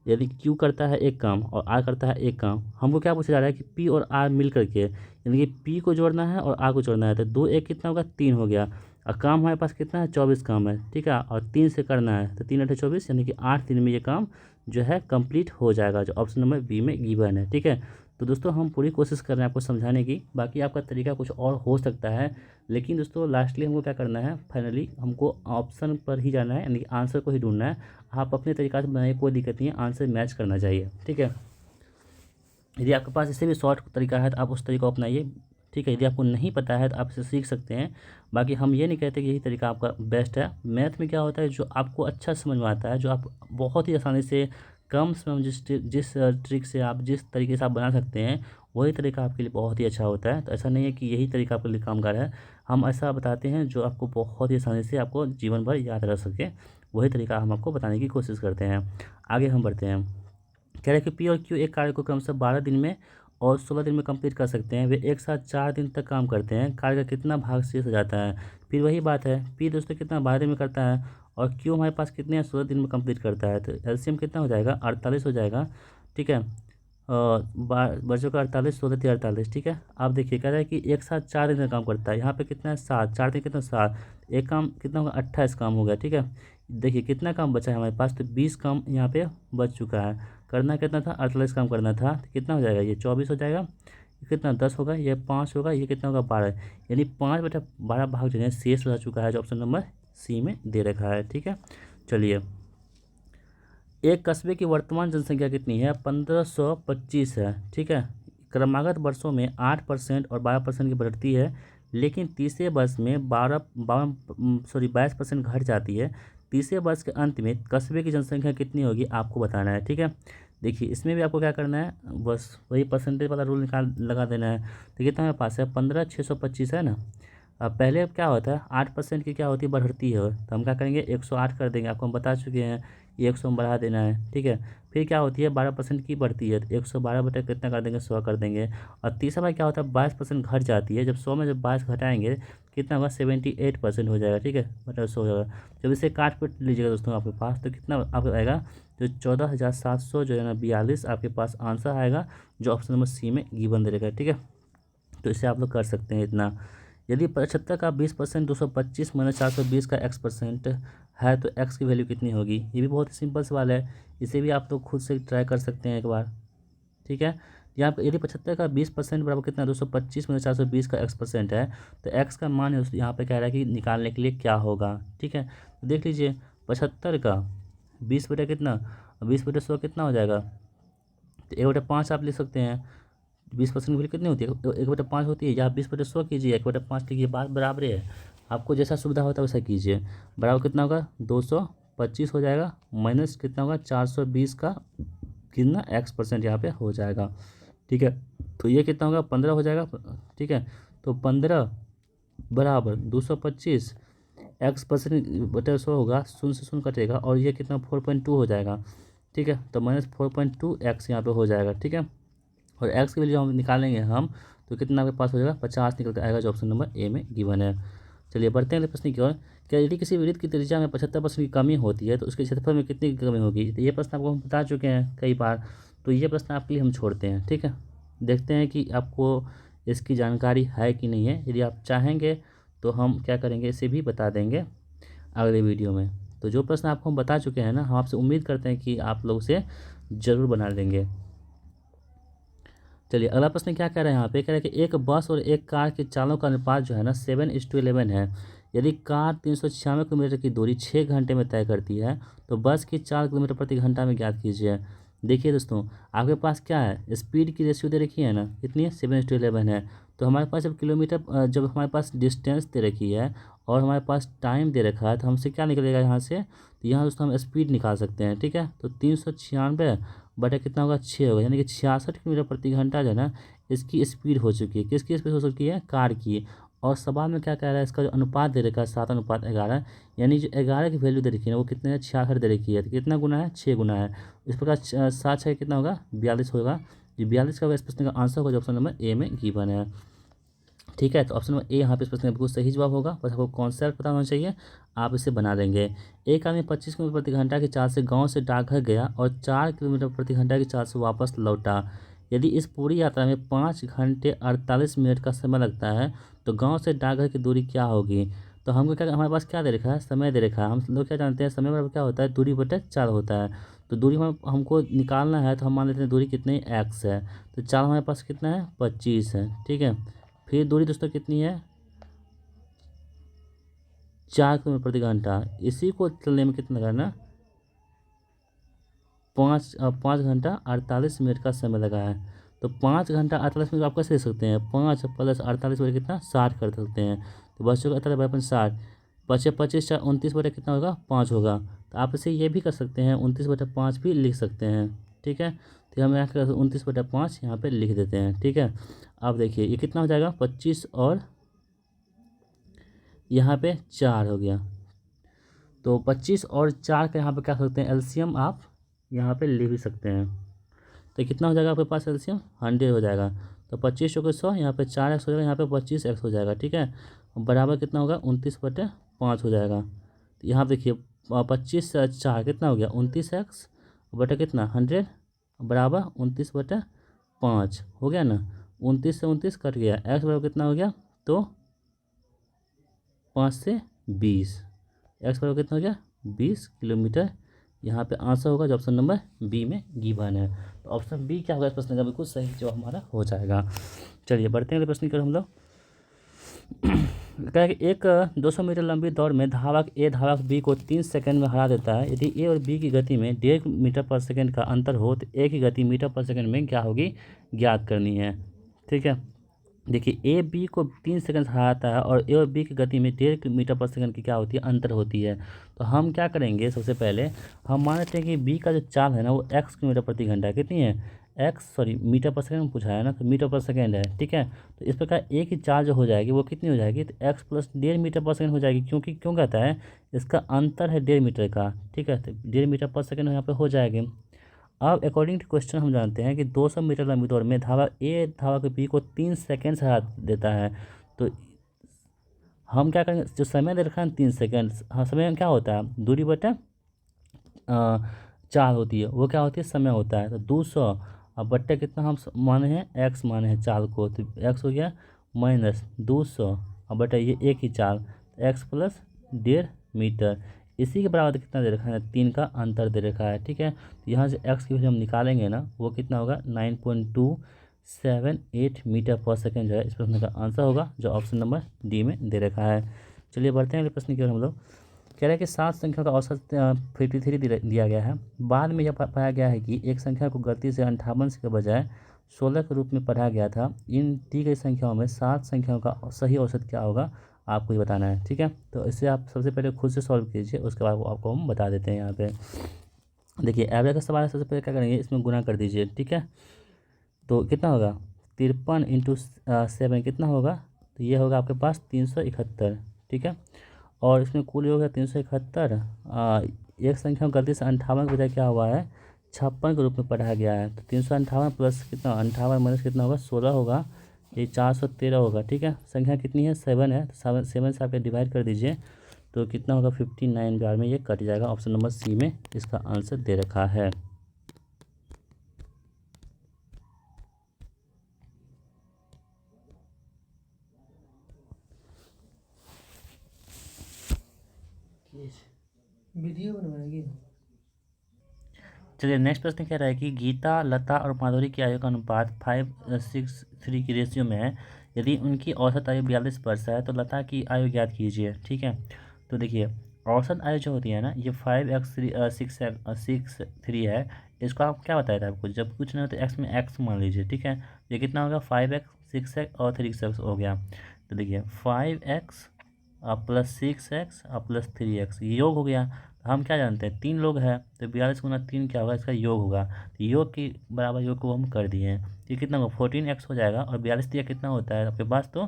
यदि क्यू करता है एक काम और आर करता है एक काम, हमको क्या पूछा जा रहा है कि पी और आर मिल करके, यानी कि पी को जोड़ना है और आर को जोड़ना है। तो 2 1 कितना होगा, 3 हो गया। और काम हमारे पास कितना है, 24 काम है। ठीक है, और 3 से करना है, तो 3 8 24 यानी कि 8 दिन में ये काम जो है कंप्लीट हो जाएगा, जो ऑप्शन नंबर बी में गिवन है। ठीक है, तो दोस्तों हम पूरी कोशिश कर रहे हैं आपको समझाने की, बाकी आपका तरीका कुछ और हो सकता है, लेकिन दोस्तों लास्टली हमको क्या करना है, फाइनली हमको ऑप्शन पर ही जाना है, यानी कि आंसर को ही ढूंढना है। आप अपने तरीका से बनाइए, कोई दिक्कत नहीं है, आंसर मैच करना चाहिए। ठीक है, यदि आपके पास इससे भी शॉर्ट तरीका है तो आप उस तरीका को अपनाइए। ठीक है, यदि आपको नहीं पता है तो आप इसे सीख सकते हैं। बाकी हम ये नहीं कहते कि यही तरीका आपका बेस्ट है। मैथ में क्या होता है, जो आपको अच्छा समझ में आता है, जो आप बहुत ही आसानी से कम समय में जिस ट्रिक से आप जिस तरीके से आप बना सकते हैं वही तरीका आपके लिए बहुत ही अच्छा होता है। तो ऐसा नहीं है कि यही तरीका आपके लिए कामगार है, हम ऐसा बताते हैं जो आपको बहुत ही आसानी से आपको जीवन भर याद रह सके, वही तरीका हम आपको बताने की कोशिश करते हैं। आगे हम बढ़ते हैं। कह रहे हैं कि पी और क्यू एक कार्य को क्रमशः 12 दिन में और 16 दिन में कंप्लीट कर सकते हैं। वे एक साथ 4 दिन तक काम करते हैं। कार्य का कितना भाग शेष हो जाता है? फिर वही बात है, पी दोस्तों कितना 12 दिन में करता है और क्यू हमारे पास कितने हैं 16 दिन में कंप्लीट करता है। तो एलसीएम कितना हो जाएगा? 48 हो जाएगा। ठीक है, बच्चों का 48, 16 3 48। ठीक है, आप देखिए कह रहा है कि एक साथ 4 दिन का काम करता है। यहाँ पे कितना है 7, 4 दिन कितना 7, एक काम कितना होगा 28 काम हो गया। ठीक है, देखिए कितना काम बचा है हमारे पास, तो 20 काम यहाँ पे बच चुका है। करना कितना था? 48 काम करना था। तो कितना हो जाएगा? ये 24 हो जाएगा। ये कितना 10 होगा, ये 5 होगा, ये कितना होगा 12, यानी 5/12 भाग जो है शेष रह चुका है, जो ऑप्शन नंबर सी में दे रखा है। ठीक है, चलिए, एक कस्बे की वर्तमान जनसंख्या कितनी है? 1525 है। ठीक है, क्रमागत वर्षों में 8% और 12% की बढ़ती है, लेकिन तीसरे वर्ष में 22% घट जाती है। तीसरे वर्ष के अंत में कस्बे की जनसंख्या कितनी होगी आपको बताना है। ठीक है, देखिए इसमें भी आपको क्या करना है, बस वही परसेंटेज वाला रूल निकाल लगा देना है। तो कितना हमारे पास है? 15,625 है ना। अब पहले क्या होता है, 8% की क्या होती है? बढ़ती है। तो हम क्या करेंगे, 108 कर देंगे। आपको हम बता चुके हैं, ये 100 बढ़ा देना है। ठीक है, फिर क्या होती है? 12% की बढ़ती है, तो 112 बटे कितना कर देंगे? 100 कर देंगे। और तीसरा बार क्या होता है? 22% घट जाती है। जब 100 में जब 22 घटाएंगे कितना होगा? 78% हो जाएगा। ठीक है, बटे 100 हो जाएगा। जब इसे काट पीट लीजिएगा दोस्तों आपके पास, तो कितना आपको आएगा? तो 14,700 जो है ना 42 आपके पास आंसर आएगा, जो ऑप्शन नंबर सी में गिवन दे रहेगा। ठीक है, तो इसे आप लोग कर सकते हैं इतना। यदि 75 का 20% 225 माइनस 420 का x% है, तो x की वैल्यू कितनी होगी? ये भी बहुत ही सिंपल सवाल है, इसे भी आप लोग खुद से ट्राई कर सकते हैं एक बार। ठीक है, यहाँ पर यदि 75 का 20% बराबर कितना 225 माइनस 420 का x% है, तो x का मान यहाँ पे कह रहा है कि निकालने के लिए क्या होगा। ठीक है, तो देख लीजिए 75 का 20 बटे कितना, 20/100 कितना हो जाएगा? तो 1/5 आप लिख सकते हैं। 20% की वैल्यू कितनी होती है? 1/5 होती है, या आप 20/100 कीजिए, 1/5 लीजिए, बात बराबर है। आपको जैसा सुविधा होता है वैसा कीजिए। बराबर कितना होगा? 225 हो जाएगा, माइनस कितना होगा? 420 का कितना x% यहाँ पे हो जाएगा। ठीक है, तो ये कितना होगा? 15 हो जाएगा। ठीक है, तो 15 बराबर 225 x%/100 होगा, 0 से 0 कटेगा, और ये कितना 4.2 हो जाएगा। ठीक है, तो -4.2x यहाँ पे हो जाएगा। ठीक है, और x की वैल्यू हम निकालेंगे हम, तो कितना आपके पास हो जाएगा? 50 निकल कर आएगा, जो ऑप्शन नंबर ए में गिवन है। चलिए बढ़ते हैं अगले प्रश्न की ओर। क्या यदि किसी वृत्त की त्रिज्या में 75% की कमी होती है, तो उसके क्षेत्रफल में कितनी की कमी होगी? तो ये प्रश्न आपको हम बता चुके हैं कई बार, तो ये प्रश्न आपके लिए हम छोड़ते हैं। ठीक है, देखते हैं कि आपको इसकी जानकारी है कि नहीं है। यदि आप चाहेंगे तो हम क्या करेंगे, इसे भी बता देंगे अगले वीडियो में। तो जो प्रश्न आपको हम बता चुके हैं ना, हम आपसे उम्मीद करते हैं कि आप लोग उसे ज़रूर बना लेंगे। चलिए अगला प्रश्न क्या कह रहे हैं यहाँ पे, कह रहे हैं कि एक बस और एक कार के चालों का अनुपात जो है ना 7:11 है। यदि कार 396 किलोमीटर की दूरी 6 घंटे में तय करती है, तो बस की 4 किलोमीटर प्रति घंटा में ज्ञात कीजिए। देखिए दोस्तों, आपके पास क्या है, स्पीड की रेशियो दे रखी है ना, कितनी है? 7:11 है। तो हमारे पास जब किलोमीटर जब हमारे पास डिस्टेंस दे रखी है और हमारे पास टाइम दे रखा है, तो हमसे क्या निकलेगा यहाँ से? तो यहाँ दोस्तों हम स्पीड निकाल सकते हैं। ठीक है, तो 396 बटा कितना होगा? 6 होगा, यानी कि 66 किलोमीटर प्रति घंटा जो है ना इसकी स्पीड हो चुकी है। किसकी स्पीड हो चुकी है? कार की। और सवाल में क्या कह रहा है, इसका जो अनुपात दे रखा है 7:11, यानी जो 11 की वैल्यू दे रखी है वो कितने है? 66 दे रखी है। तो कितना गुना है? 6 गुना है। इस प्रकार 7 6 कितना होगा? 42 होगा। ये 42 का इस प्रश्न का आंसर होगा, जो ऑप्शन नंबर ए में गिवन है। ठीक है, तो ऑप्शन नंबर ए यहाँ पे इस प्रश्न का बिल्कुल सही जवाब होगा। बस आपको कॉन्सेप्ट पता होना चाहिए, आप इसे बना देंगे। एक आदमी 25 किलोमीटर प्रति घंटा की चाल से गांव से डाकघर गया और 4 किलोमीटर प्रति घंटा की चाल से वापस लौटा। यदि इस पूरी यात्रा में 5 घंटे 48 मिनट का समय लगता है, तो गांव से डाकघर की दूरी क्या होगी? तो हमको क्या, हमारे पास क्या दे रखा है? समय दे रखा है। हम लोग क्या जानते हैं, समय बराबर क्या होता है? दूरी बटे 4 होता है। तो दूरी हमको निकालना है, तो हम मान लेते हैं दूरी कितनी x है। तो 4 हमारे पास कितना है? 25 है। ठीक है, फिर दूरी दोस्तों कितनी है? 4 किलोमीटर प्रति घंटा। इसी को चलने में कितना लगा ना? 5 घंटा 48 मिनट का समय लगा है। तो 5 घंटा 48 मिनट आप कैसे ले सकते हैं? 5 + 48 बटे कितना? 60 कर सकते हैं। तो बच्चों का 48 60, 25 25 4 29 बटे कितना होगा? 5 होगा। तो आप इसे ये भी कर सकते हैं 29/5 भी लिख सकते हैं, ठीक है। तो हम यहाँ 29/5 यहाँ पे लिख देते हैं, ठीक है। अब देखिए ये कितना हो जाएगा 25 और यहाँ पे 4 हो गया। तो 25 और 4 का यहाँ पे क्या कर सकते हैं एलसीएम आप यहाँ पे ले भी सकते हैं। तो कितना हो जाएगा आपके पास एलसीएम 100 हो जाएगा। तो 25 चौके 100, यहाँ पे 4x हो जाएगा, यहाँ पे 25x हो जाएगा, ठीक है। बराबर कितना होगा 29/5 हो जाएगा। तो यहाँ देखिए 25 से 4 कितना हो गया 29x बटा कितना 100 बराबर 29/5 हो गया ना। 29 से 29 कट गया, x बराबर कितना हो गया तो 5 से 20, एक्स बराबर कितना हो गया 20 किलोमीटर। यहाँ पे आंसर होगा जो ऑप्शन नंबर बी में गिवन है। तो ऑप्शन बी क्या होगा इस प्रश्न का बिल्कुल सही जो हमारा हो जाएगा। चलिए बढ़ते हैं अगले प्रश्न की तरफ हम लोग। क्या है कि एक 200 मीटर लंबी दौड़ में धावक ए धावक बी को 3 सेकंड में हरा देता है। यदि ए और बी की गति में 1.5 मीटर पर सेकंड का अंतर हो तो ए की गति मीटर पर सेकंड में क्या होगी ज्ञात करनी है, ठीक है। देखिए ए बी को 3 सेकंड से हराता है और ए और बी की गति में 1.5 मीटर पर सेकंड की क्या होती है अंतर होती है। तो हम क्या करेंगे सबसे पहले हम मान लेते हैं कि बी का जो चाल है ना वो x किलोमीटर प्रति घंटा कितनी है मीटर पर सेकंड में पूछा है ना, तो मीटर पर सेकंड है, ठीक है। तो इस प्रकार ए की चाल जो हो जाएगी वो कितनी हो जाएगी तो x प्लस 1.5 मीटर पर सेकंड हो जाएगी, क्योंकि क्यों कहता है इसका अंतर है 1.5 मीटर का, ठीक है। तो 1.5 मीटर पर सेकंड यहाँ पे हो जाएगी। अब अकॉर्डिंग टू क्वेश्चन हम जानते हैं कि 200 मीटर लंबी दौड़ में धावक ए धावक बी को 3 सेकंड से हरा देता है। तो हम क्या करेंगे जो समय दे रखा है 3 सेकंड, हाँ समय में क्या होता है दूरी बटा चाल होती है, वो क्या होती है समय होता है। तो 200 अब बट्टे कितना हम माने हैं एक्स माने हैं चाल को, तो एक्स हो गया माइनस 200 अब बटा ये एक ही चाल एक्स प्लस 1.5 मीटर। इसी के बराबर कितना दे रखा है 3 का अंतर दे रखा है, ठीक है। तो यहाँ से एक्स की वैल्यू हम निकालेंगे ना वो कितना होगा 9.278 मीटर पर सेकेंड जो है इस प्रश्न का आंसर होगा जो ऑप्शन नंबर डी में दे रखा है। चलिए बढ़ते हैं अगले प्रश्न की ओर हम लोग। कह रहा है कि 7 संख्या का औसत 53 दिया गया है। बाद में यह पाया गया है कि एक संख्या को गलती से 58 के बजाय 16 के रूप में पढ़ा गया था। इन दी गई संख्याओं में 7 संख्याओं का सही औसत क्या होगा आपको ये बताना है, ठीक है। तो इसे आप सबसे पहले खुद से सॉल्व कीजिए, उसके बाद आपको हम बता देते हैं। यहाँ पे देखिए एवरेज का सवाल है, सबसे पहले क्या करेंगे इसमें गुना कर दीजिए, ठीक है। तो कितना होगा 53 इंटू 7 कितना होगा तो ये होगा आपके पास 371, ठीक है। और इसमें कुल योग है 371। एक संख्या गलती से 58 के बजाय क्या हुआ है 56 के रूप में पढ़ा गया है। तो 358 प्लस कितना 58 माइनस कितना होगा 16 होगा, ये 413 होगा, ठीक है। संख्या कितनी है 7 है, तो 7 से आप डिवाइड कर दीजिए तो कितना होगा 59 बार में ये कट जाएगा। ऑप्शन नंबर सी में इसका आंसर दे रखा है। वीडियो बनवाएगी। चलिए नेक्स्ट प्रश्न कह रहा है कि गीता लता और माधुरी की आयु का अनुपात 5:6:3 की रेशियो में है। यदि उनकी औसत आयु 42 वर्ष है तो लता की आयु ज्ञात कीजिए, ठीक है। तो देखिए औसत आयु जो होती है ना ये 5x6 है। इसको आप क्या बताया था आपको जब कुछ नहीं हो तो एक्स में एक्स मान लीजिए, ठीक है। ये कितना होगा 5x 6x और 3x हो गया। तो देखिए 5x plus 6x plus 3x योग हो गया। तो हम क्या जानते हैं 3 लोग हैं तो 42 गुना 3 क्या होगा इसका योग होगा। तो योग के बराबर योग को हम कर दिए हैं। तो ये कितना होगा 14x हो जाएगा और 42 दिया कितना होता है आपके पास तो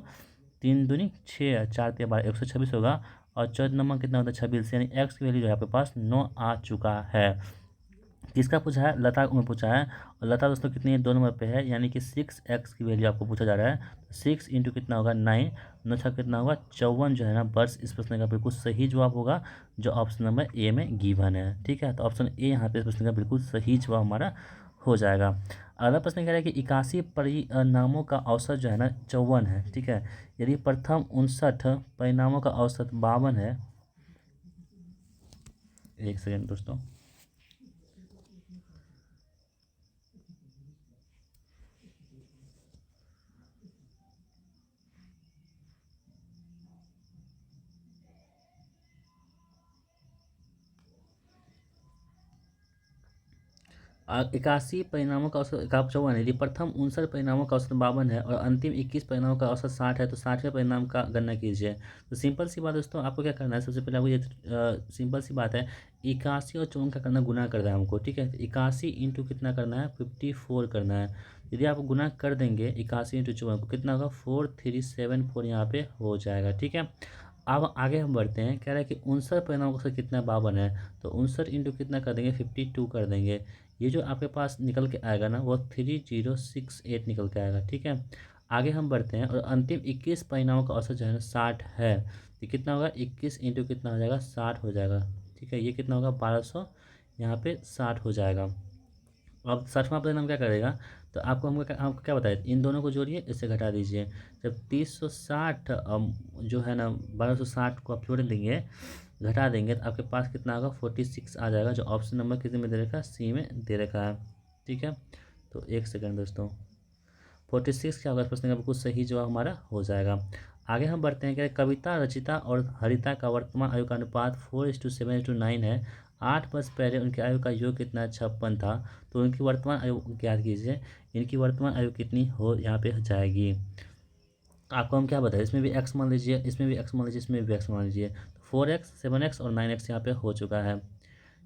3 दूनी 6 4 3 12 126 होगा। और 14 नंबर कितना होता है 26, यानी एक्स की वैल्यू जो है आपके पास 9 आ चुका है। किसका पूछा है लता में पूछा है। और लता दोस्तों कितनी है 2 नंबर पे है, यानी कि 6x की वैल्यू आपको पूछा जा रहा है। 6 इंटू कितना होगा 9, 9 छः कितना होगा 54 जो है ना बर्ष इस प्रश्न का बिल्कुल सही जवाब होगा जो ऑप्शन नंबर ए में गिवन है, ठीक है। तो ऑप्शन ए यहाँ पे इस प्रश्न का बिल्कुल सही जवाब हमारा हो जाएगा। अगला प्रश्न कह रहा है कि 81 परिणामों का औसत जो है ना 54 है, ठीक है। यदि प्रथम 59 परिणामों का औसत 52 है, एक सेकेंड दोस्तों, 81 परिणामों का औसत 51 है, यदि प्रथम 59 परिणामों का औसत 52 है और अंतिम 21 परिणामों का औसत 60 है तो 60वें परिणाम का गणना कीजिए। तो सिंपल सी बात दोस्तों, आपको क्या करना है, सबसे पहले आपको ये सिंपल सी बात है, 81 और 54 का करना, गुना करना है हमको, ठीक है। 81 इंटू कितना करना है, 54 करना है। यदि आप गुना कर देंगे 81 इंटू 54 को, कितना होगा, 4374 यहाँ पे हो जाएगा, ठीक है। अब आगे हम बढ़ते हैं, कह रहा है कि 59 परिणामों का कितना 52 है, तो 59 इंटू कितना कर देंगे, 52 कर देंगे। ये जो आपके पास निकल के आएगा ना, वो 3068 निकल के आएगा, ठीक है। आगे हम बढ़ते हैं, और अंतिम 21 परिणामों का औसत जो है ना 60 है, तो कितना होगा, 21 इंटू कितना हो जाएगा, 60 हो जाएगा, ठीक है। ये कितना होगा, 1200 यहाँ पे 60 हो जाएगा। अब 60वां परिणाम क्या करेगा, तो आपको क्या बताया, इन दोनों को जोड़िए, इससे घटा दीजिए। जब 3060 जो है ना 1260 को आप जोड़ देंगे, घटा देंगे, तो आपके पास कितना होगा, 46 आ जाएगा, जो ऑप्शन नंबर कितने में दे रखा है, सी में दे रखा है, ठीक है। तो एक सेकंड दोस्तों, 46 क्या होगा, इस प्रश्न का बिल्कुल सही जवाब हमारा हो जाएगा। आगे हम बढ़ते हैं कि कविता, रचिता और हरिता का वर्तमान आयु का अनुपात 4:7:9 है। 8 वर्ष पहले उनकी आयु का योग कितना, 56 था, तो उनकी वर्तमान आयु ज्ञात कीजिए। इनकी वर्तमान आयु कितनी हो यहाँ पे जाएगी। आपको हम क्या बताएं, इसमें भी एक्स मान लीजिए, इसमें भी एक्स मान लीजिए, इसमें भी एक्स मान लीजिए, तो 4x 7x और 9x यहाँ पे हो चुका है,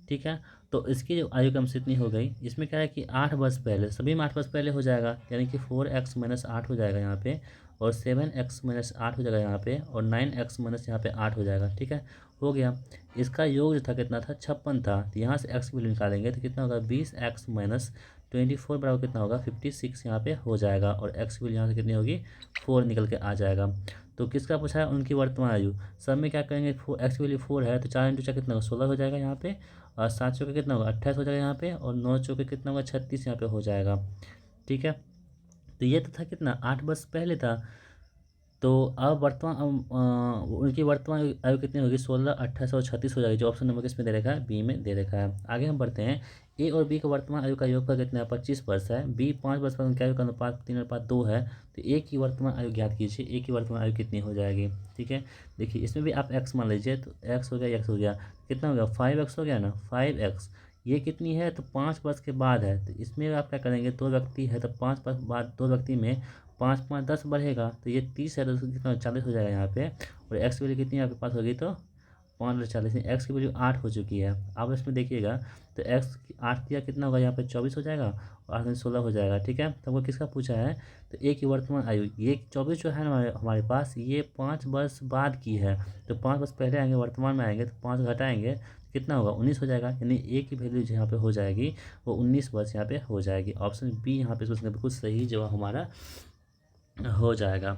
ठीक है। तो इसकी जो आयु कम से इतनी हो गई, इसमें क्या है कि 8 वर्ष पहले, सभी में 8 वर्ष पहले हो जाएगा, यानी कि 4x - 8 हो जाएगा यहाँ पे, और 7x - 8 हो जाएगा यहाँ पे, और 9x - यहाँ पे 8 हो जाएगा, ठीक है, हो गया। इसका योग जो था कितना था, 56 था, तो यहाँ से x की वैल्यू निकालेंगे तो कितना होगा, 20x - 24 बराबर कितना होगा, 56 यहाँ पे हो जाएगा, और x की वैल्यू यहाँ से कितनी होगी, 4 निकल के आ जाएगा। तो किसका पूछा है, उनकी वर्तमान आयु। सब में क्या करेंगे, x की वैल्यू 4 है, तो 4 इंटू 4 कितना होगा, 16 हो जाएगा यहाँ पे, और 7 चौके कितना होगा, 28 हो जाएगा यहाँ पे, और 9 चौके कितना होगा, 36 यहाँ पे हो जाएगा, ठीक है। तो ये तो था कितना, 8 वर्ष पहले था। तो अब उनकी वर्तमान आयु कितनी होगी, 16, 28 और 36 हो जाएगी, जो ऑप्शन नंबर किसमें दे रखा है, बी में दे रखा है। आगे हम बढ़ते हैं, ए और बी का वर्तमान आयु का योगफल कितना है, 25 वर्ष है। बी 5 वर्ष पर उनकी आयु का अनुपात 3:2 है, तो ए की वर्तमान आयु ज्ञात कीजिए। ए की वर्तमान आयु कितनी हो जाएगी, ठीक है। देखिए इसमें भी आप एक्स मान लीजिए, तो एक्स हो गया, एक्स हो गया, कितना हो गया, 5x हो गया ना, 5x। ये कितनी है, तो 5 वर्ष के बाद है, तो इसमें आप क्या करेंगे, 2 व्यक्ति है, तो 5 वर्ष बाद 2 व्यक्ति में 5 5 10 बढ़ेगा, तो ये 30 है, तो कितना 40 हो जाएगा यहाँ पे, और एक्स की वैल्यू कितनी आपके पास होगी, तो 5 एक्स की वैल्यू 8 हो चुकी है। अब इसमें देखिएगा, तो एक्स 8 दिया कितना होगा, यहाँ पे 24 हो जाएगा, और 8 में 16 हो जाएगा, ठीक है। तो हमको किसका पूछा है, तो ए की वर्तमान आयु, ये 24 जो है ना हमारे पास, ये 5 वर्ष बाद की है, तो 5 वर्ष पहले आएंगे, वर्तमान में आएंगे, तो 5 घटाएंगे, कितना होगा, 19 हो जाएगा, यानी ए की वैल्यू जो यहाँ पे हो जाएगी, वो 19 वर्ष यहाँ पे हो जाएगी। ऑप्शन बी यहाँ पे सोचने बिल्कुल सही जवाब हमारा हो जाएगा।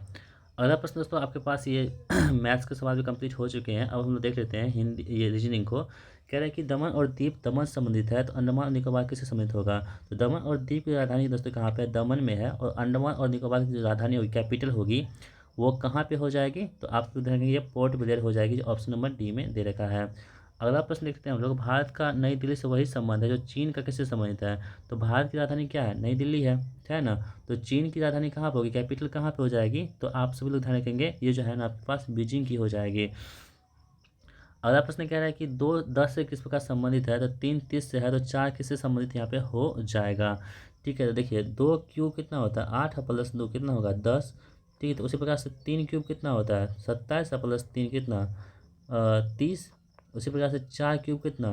अगला प्रश्न दोस्तों आपके पास ये मैथ्स के सवाल भी कंप्लीट हो चुके हैं। अब हम लोग देख लेते हैं हिंदी, ये रीजनिंग को। कह रहा है कि दमन और दीप, दमन से संबंधित है, तो अंडमान और निकोबार किससे संबंधित होगा। तो दमन और दीप की राजधानी दोस्तों कहाँ पे है, दमन में है, और अंडमान और निकोबार की जो राजधानी होगी, कैपिटल होगी, वो कहाँ पे हो जाएगी, तो आपको देखेंगे ये पोर्ट ब्लेयर हो जाएगी, जो ऑप्शन नंबर डी में दे रखा है। अगला प्रश्न देखते हैं हम लोग, भारत का नई दिल्ली से वही संबंध है जो चीन का किससे संबंधित है। तो भारत की राजधानी क्या है, नई दिल्ली है ना। तो चीन की राजधानी कहाँ पर होगी, कैपिटल कहाँ पे हो जाएगी, तो आप सभी लोग ध्यान रखेंगे, ये जो है ना आपके पास बीजिंग की हो जाएगी। अगला प्रश्न कह रहा है कि 2 10 से किस प्रकार संबंधित है, तो 3 30 से है, तो 4 किससे संबंधित यहाँ पे हो जाएगा, ठीक है। तो देखिए 2 क्यूब कितना होता है, 8 प्लस 2 कितना होगा, 10, ठीक है। तो उसी प्रकार से 3 क्यूब कितना होता है, 27 प्लस 3 कितना, 30। उसी प्रकार से 4 क्यूब कितना,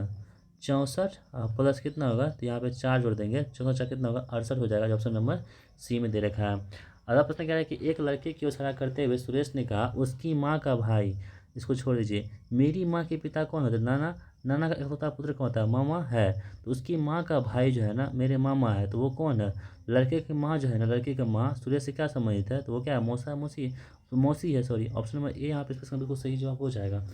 64, प्लस कितना होगा, तो यहाँ पे 4 जोड़ देंगे, 64 कितना होगा, 68 हो जाएगा, जो ऑप्शन नंबर सी में दे रखा है। अगला प्रश्न कह रहा है कि एक लड़के की ओर इशारा करते हुए सुरेश ने कहा, उसकी माँ का भाई, इसको छोड़ दीजिए, मेरी माँ के पिता कौन होते, नाना। नाना का इकलौता पुत्र कौन होता है, मामा है। तो उसकी माँ का भाई जो है ना मेरे मामा है, तो वो कौन है, लड़के की माँ जो है ना, लड़के की माँ सुरेश से क्या संबंधित है, तो वो क्या है, मौसा मौसी, तो मौसी है, सॉरी, ऑप्शन नंबर ए यहाँ पे इसका बिल्कुल सही जवाब हो जाएगा।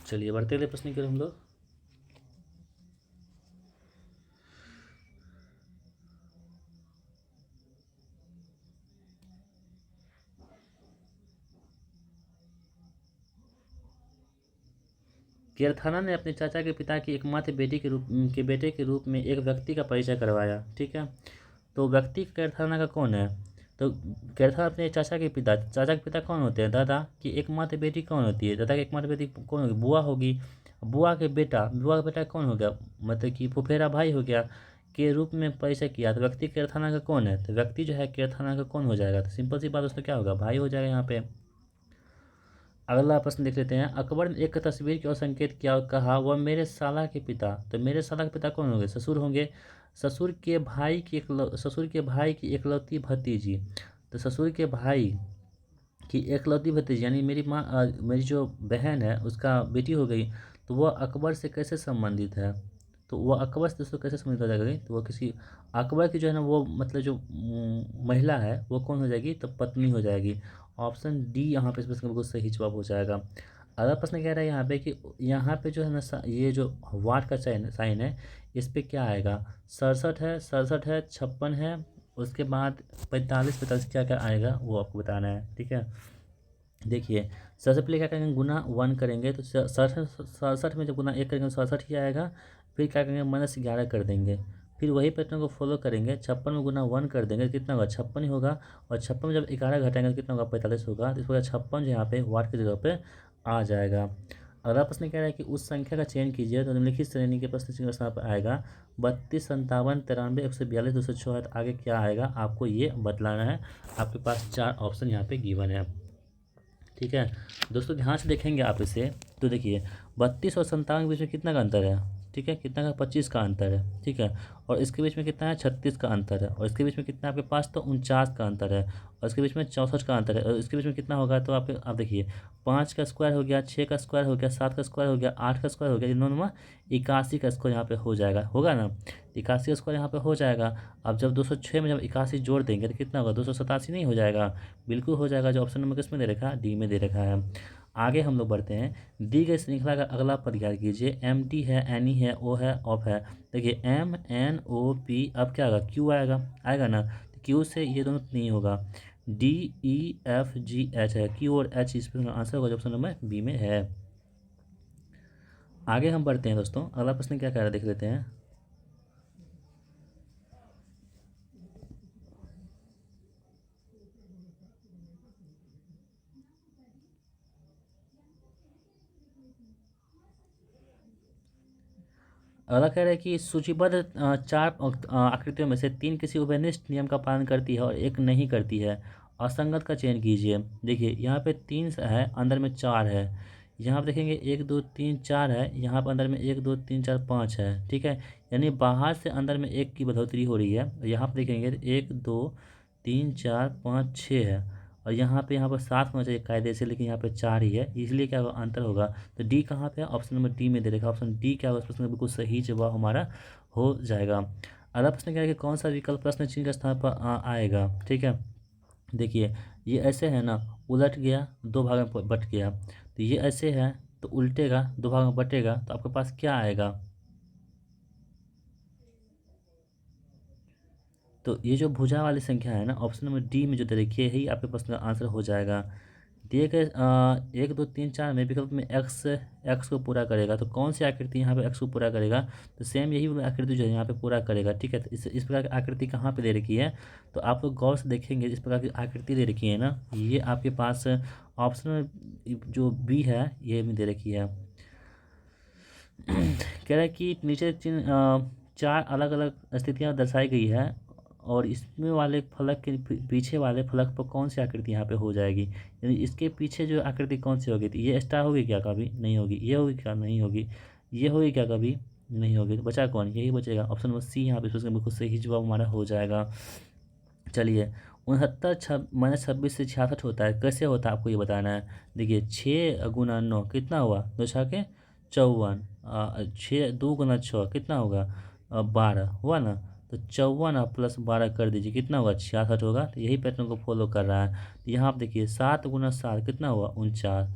चलिए बढ़ते अगले प्रश्न की ओर हम लोग। केरथाना ने अपने चाचा के पिता की एकमात्र बेटे के रूप में एक व्यक्ति का परिचय करवाया, ठीक है। तो व्यक्ति केरथाना का कौन है, तो कह रहा था अपने चाचा के पिता, चाचा के पिता कौन होते हैं? दादा की एकमात्र बेटी कौन होती है? दादा की एकमात्र बेटी कौन होगी? बुआ होगी। बुआ का बेटा कौन हो गया? मतलब कि फुफेरा भाई हो गया। के रूप में परिचय किया, तो व्यक्ति कीर्तना का कौन है? तो व्यक्ति जो है कीर्तना का कौन हो जाएगा? तो सिंपल सी बात, उसमें क्या होगा? भाई हो जाएगा यहाँ पे। अगला प्रश्न देख लेते हैं। अकबर ने एक तस्वीर की ओर संकेत किया और कहा, वह मेरे साला के पिता। तो मेरे साला के पिता कौन होंगे? ससुर होंगे। ससुर के भाई की एकलौती भतीजी। तो ससुर के भाई की एकलौती भतीजी यानी मेरी जो बहन है उसका बेटी हो गई। तो वह अकबर से कैसे संबंधित है? तो वह अकबर से दोस्तों कैसे संबंधित हो जाएगी? तो वह किसी अकबर की जो है ना, वो मतलब जो महिला है वो कौन हो जाएगी? तो पत्नी हो जाएगी। ऑप्शन डी यहाँ पे इस प्रश्न का बिल्कुल सही जवाब हो जाएगा। अगला प्रश्न कह रहा है यहाँ पे कि यहाँ पे जो है ना ये जो वाट का साइन है, इस पे क्या आएगा? 67 है 56 है, उसके बाद 45 क्या क्या आएगा वो आपको बताना है। ठीक है, देखिए सबसे पहले क्या करेंगे? गुना 1 करेंगे तो 67 में जब गुना 1 करेंगे तो 67 ही आएगा। फिर क्या करेंगे? -11 कर देंगे। फिर वही पैटर्न को फॉलो करेंगे। 56 में गुना 1 कर देंगे तो कितना होगा? 56 ही होगा। और 56 में जब 11 घटाएंगे तो कितना होगा? 45 होगा। तो इस वजह 56 जो यहाँ पे वाट की जगह पे आ जाएगा। अगला प्रश्न कह रहा है कि उस संख्या का चयन कीजिए। तो निम्नलिखित श्रेणी के प्रश्न चिन्ह स्थान पर आएगा 32, 57, 93, 142, 264। आगे क्या आएगा आपको ये बतलाना है। आपके पास 4 ऑप्शन यहाँ पे गिवन है। ठीक है दोस्तों, ध्यान से देखेंगे आप इसे तो देखिए 32 और 57 के बीच में कितना का अंतर है? ठीक है, कितना का? 25 का अंतर है। ठीक है, और इसके बीच में कितना है? 36 का अंतर है। और इसके बीच में कितना है आपके पास? तो 49 का अंतर है। और इसके बीच में 64 का अंतर है। और इसके बीच में कितना होगा? तो आप देखिए 5 का स्क्वायर हो गया, 6 का स्क्वायर हो गया, 7 का स्क्वायर हो गया, 8 का स्क्वायर हो गया, इन्होंने 81 का स्क्वायर यहाँ पे हो जाएगा, होगा ना? 81 का स्क्वायर यहाँ पे हो जाएगा। अब जब 206 में जब 81 जोड़ देंगे तो कितना होगा? 287 नहीं हो जाएगा? बिल्कुल हो जाएगा। जो ऑप्शन नंबर किस में दे रखा है? डी में दे रखा है। आगे हम लोग बढ़ते हैं। दी गई श्रृंखला का अगला पद ज्ञात कीजिए। एम टी है, एन ई है, ओ है, ऑफ है। देखिए एम एन ओ पी, अब क्या आएगा? क्यू आएगा, आएगा ना? तो क्यू से ये दोनों नहीं होगा। D E F G H है, क्यू और एच इस पर आंसर होगा जो ऑप्शन नंबर बी में है। आगे हम बढ़ते हैं दोस्तों। अगला प्रश्न क्या कह रहा है देख लेते हैं। अगला कह रहा है कि सूचीबद्ध 4 आकृतियों में से 3 किसी उभयनिष्ठ नियम का पालन करती है और एक नहीं करती है। असंगत का चयन कीजिए। देखिए यहाँ पे 3 है, अंदर में 4 है। यहाँ पर देखेंगे 1 2 3 4 है, यहाँ पर अंदर में 1 2 3 4 5 है। ठीक है, यानी बाहर से अंदर में 1 की बढ़ोतरी हो रही है। यहाँ पर देखेंगे 1 2 3 4 5 6 है। और यहाँ पर 7 होना चाहिए कायदे से, लेकिन यहाँ पे 4 ही है, इसलिए क्या होगा? अंतर होगा। तो डी कहाँ पे है? ऑप्शन नंबर डी में दे रखा। ऑप्शन डी क्या होगा? इस प्रश्न का बिल्कुल सही जवाब हमारा हो जाएगा। अगला प्रश्न क्या है कि कौन सा विकल्प प्रश्न चिन्ह के स्थान पर आएगा? ठीक है, देखिए ये ऐसे है ना, उलट गया, 2 भाग में बट गया। तो ये ऐसे है तो उल्टेगा, 2 भाग में बटेगा, तो आपके पास क्या आएगा? तो ये जो भुजा वाली संख्या है ना, ऑप्शन नंबर डी में जो दे रखी है, यही आपके प्रश्न का आंसर हो जाएगा। दिए गए 1 2 3 4 में विकल्प में एक्स एक्स को पूरा करेगा। तो कौन सी आकृति यहाँ पे एक्स को पूरा करेगा? तो सेम यही आकृति जो है यहाँ पे पूरा करेगा। ठीक है, तो इस प्रकार की आकृति कहाँ पे दे रखी है? तो आप लोग गौर से देखेंगे, इस प्रकार की आकृति दे रखी है ना, ये आपके पास ऑप्शन में जो बी है ये भी दे रखी है। कह रहा है कि नीचे 4 अलग अलग स्थितियाँ दर्शाई गई है और इसमें वाले फलक के पीछे वाले फलक पर कौन सी आकृति यहाँ पे हो जाएगी? यानी इसके पीछे जो आकृति कौन सी होगी? तो ये स्टार होगी क्या? कभी नहीं होगी। ये होगी क्या? नहीं होगी। ये होगी क्या? कभी नहीं होगी। तो बचा कौन? यही बचेगा। ऑप्शन नंबर सी यहाँ पे इसका बिल्कुल सही जवाब हमारा हो जाएगा। चलिए 69 -26 से 66 होता है, कैसे होता है आपको ये बताना है। देखिए 6 गुना 9 कितना हुआ? 2 छके 54। 6 2 गुना 6 कितना होगा? 12 हुआ ना? तो 54 आप प्लस 12 कर दीजिए, कितना होगा? 66 होगा। तो यही पैटर्न को फॉलो कर रहा है। तो यहाँ आप देखिए 7 गुना 7 कितना हुआ? 49।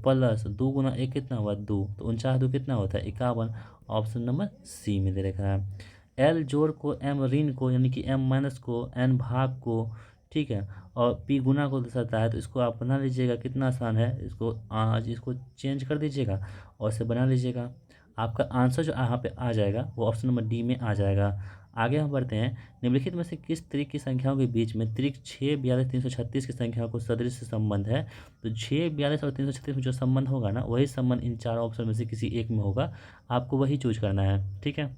प्लस 2 गुना 1 कितना हुआ? 2। तो 49 2 कितना होता है? 51। ऑप्शन नंबर सी में दे रखा है। एल जोड़ को, एम ऋण को, यानी कि एम माइनस को, एन भाग को, ठीक है, और पी गुना को दर्शाता है। तो इसको आप बना लीजिएगा, कितना आसान है। इसको आज इसको चेंज कर दीजिएगा और इसे बना लीजिएगा। आपका आंसर जो यहाँ पे आ जाएगा वो ऑप्शन नंबर डी में आ जाएगा। आगे हम बढ़ते हैं। निम्नलिखित में से किस त्रिक की संख्याओं के बीच में त्रिक 6, 42, 336 की संख्याओं को सदृश संबंध है? तो 6, 42 और 336 में जो संबंध होगा ना, वही संबंध इन चारों ऑप्शन में से किसी एक में होगा, आपको वही चूज करना है। ठीक है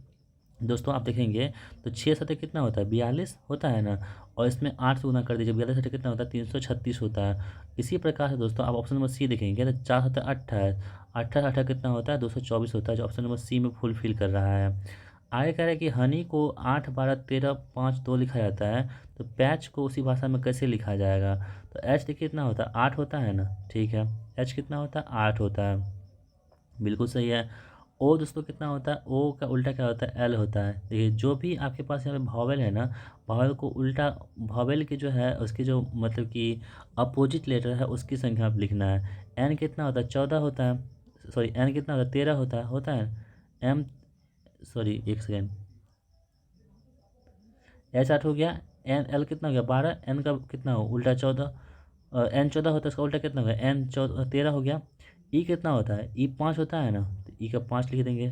दोस्तों, आप देखेंगे तो 6 सतह कितना होता है? 42 होता है ना, और इसमें 8 से गुना कर दीजिए, 42 सतह कितना होता है? 336 होता है। इसी प्रकार से दोस्तों आप ऑप्शन नंबर सी देखेंगे तो 4 सतह 28, 28 कितना होता है? 224 होता है, जो ऑप्शन नंबर सी में फुलफिल कर रहा है। आगे कह रहा है कि हनी को 8, 12, 13, 5, 2 लिखा जाता है, तो पैच को उसी भाषा में कैसे लिखा जाएगा? तो एच देखिए कितना होता है? 8 होता है ना, ठीक है, एच कितना होता है? 8 होता है, बिल्कुल सही है। ओ दोस्तों कितना होता है? ओ का उल्टा क्या होता है? एल होता है। देखिए जो भी आपके पास यहाँ पे भावेल है ना, भावेल को उल्टा, भावेल के जो है उसके जो मतलब कि अपोजिट लेटर है उसकी संख्या आप लिखना है। एन कितना होता है? 14 होता है, सॉरी एन कितना होता है? 13 होता है एम, सॉरी एक सेकेंड, एच 8 हो गया, एन एल कितना हो गया? 12, एन का कितना हो? उल्टा 14, एन 14 होता है, उसका उल्टा कितना हो गया? एन 13 हो गया। ई कितना होता है? ई 5 होता है ना, तो ई का 5 लिख देंगे।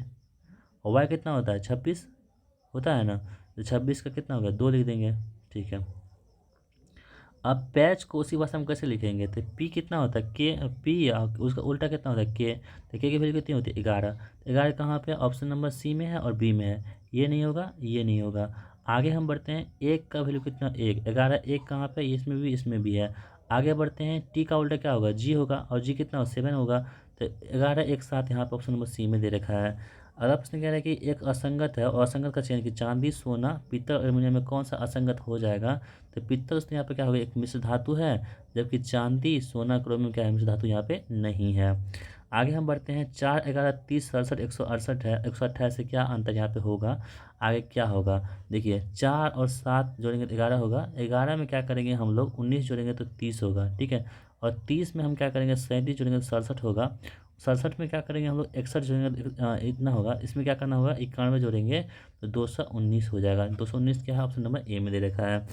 और वाई कितना होता है? 26 होता है ना, तो 26 का कितना हो गया? 2 लिख देंगे। ठीक है, अब पैच को उसी भाषा में कैसे लिखेंगे? तो पी कितना होता है? के, पी उसका उल्टा कितना होता है? के, तो के की वैल्यू कितनी होती है? 11। 11 कहाँ पे? ऑप्शन नंबर सी में है और बी में है, ये नहीं होगा, ये नहीं होगा। आगे हम बढ़ते हैं, एक का वैल्यू कितना? 1, 11, एक कहाँ पे? इसमें भी है। आगे बढ़ते हैं, टी का उल्टा क्या होगा? जी होगा, और जी कितना होगा? 7 होगा, तो 11 एक साथ यहाँ पे ऑप्शन नंबर सी में दे रखा है। अगला प्रश्न कह रहा है कि एक असंगत है और असंगत का चयन कि चांदी, सोना, पीतल और एल्युमिनियम में कौन सा असंगत हो जाएगा? तो पीतल दोस्तों यहाँ पे क्या होगा? एक मिश्र धातु है, जबकि चांदी, सोना, क्रोमियम क्या है? मिश्र धातु यहाँ पे नहीं है। आगे हम बढ़ते हैं, 4, 11, 30, 67, 168 है, 128 से क्या अंतर यहाँ पे होगा? आगे क्या होगा? देखिए 4 और 7 जोड़ेंगे तो 11 होगा, 11 में क्या करेंगे हम लोग? 19 जोड़ेंगे तो 30 होगा, ठीक है। और 30 में हम क्या करेंगे? 37 जोड़ेंगे तो 67 होगा। 67 में क्या करेंगे हम लोग? 61 जोड़ेंगे तो इतना होगा। इसमें क्या करना होगा? 91 जोड़ेंगे तो 219 हो जाएगा। 219 क्या है? ऑप्शन नंबर ए में दे रखा है।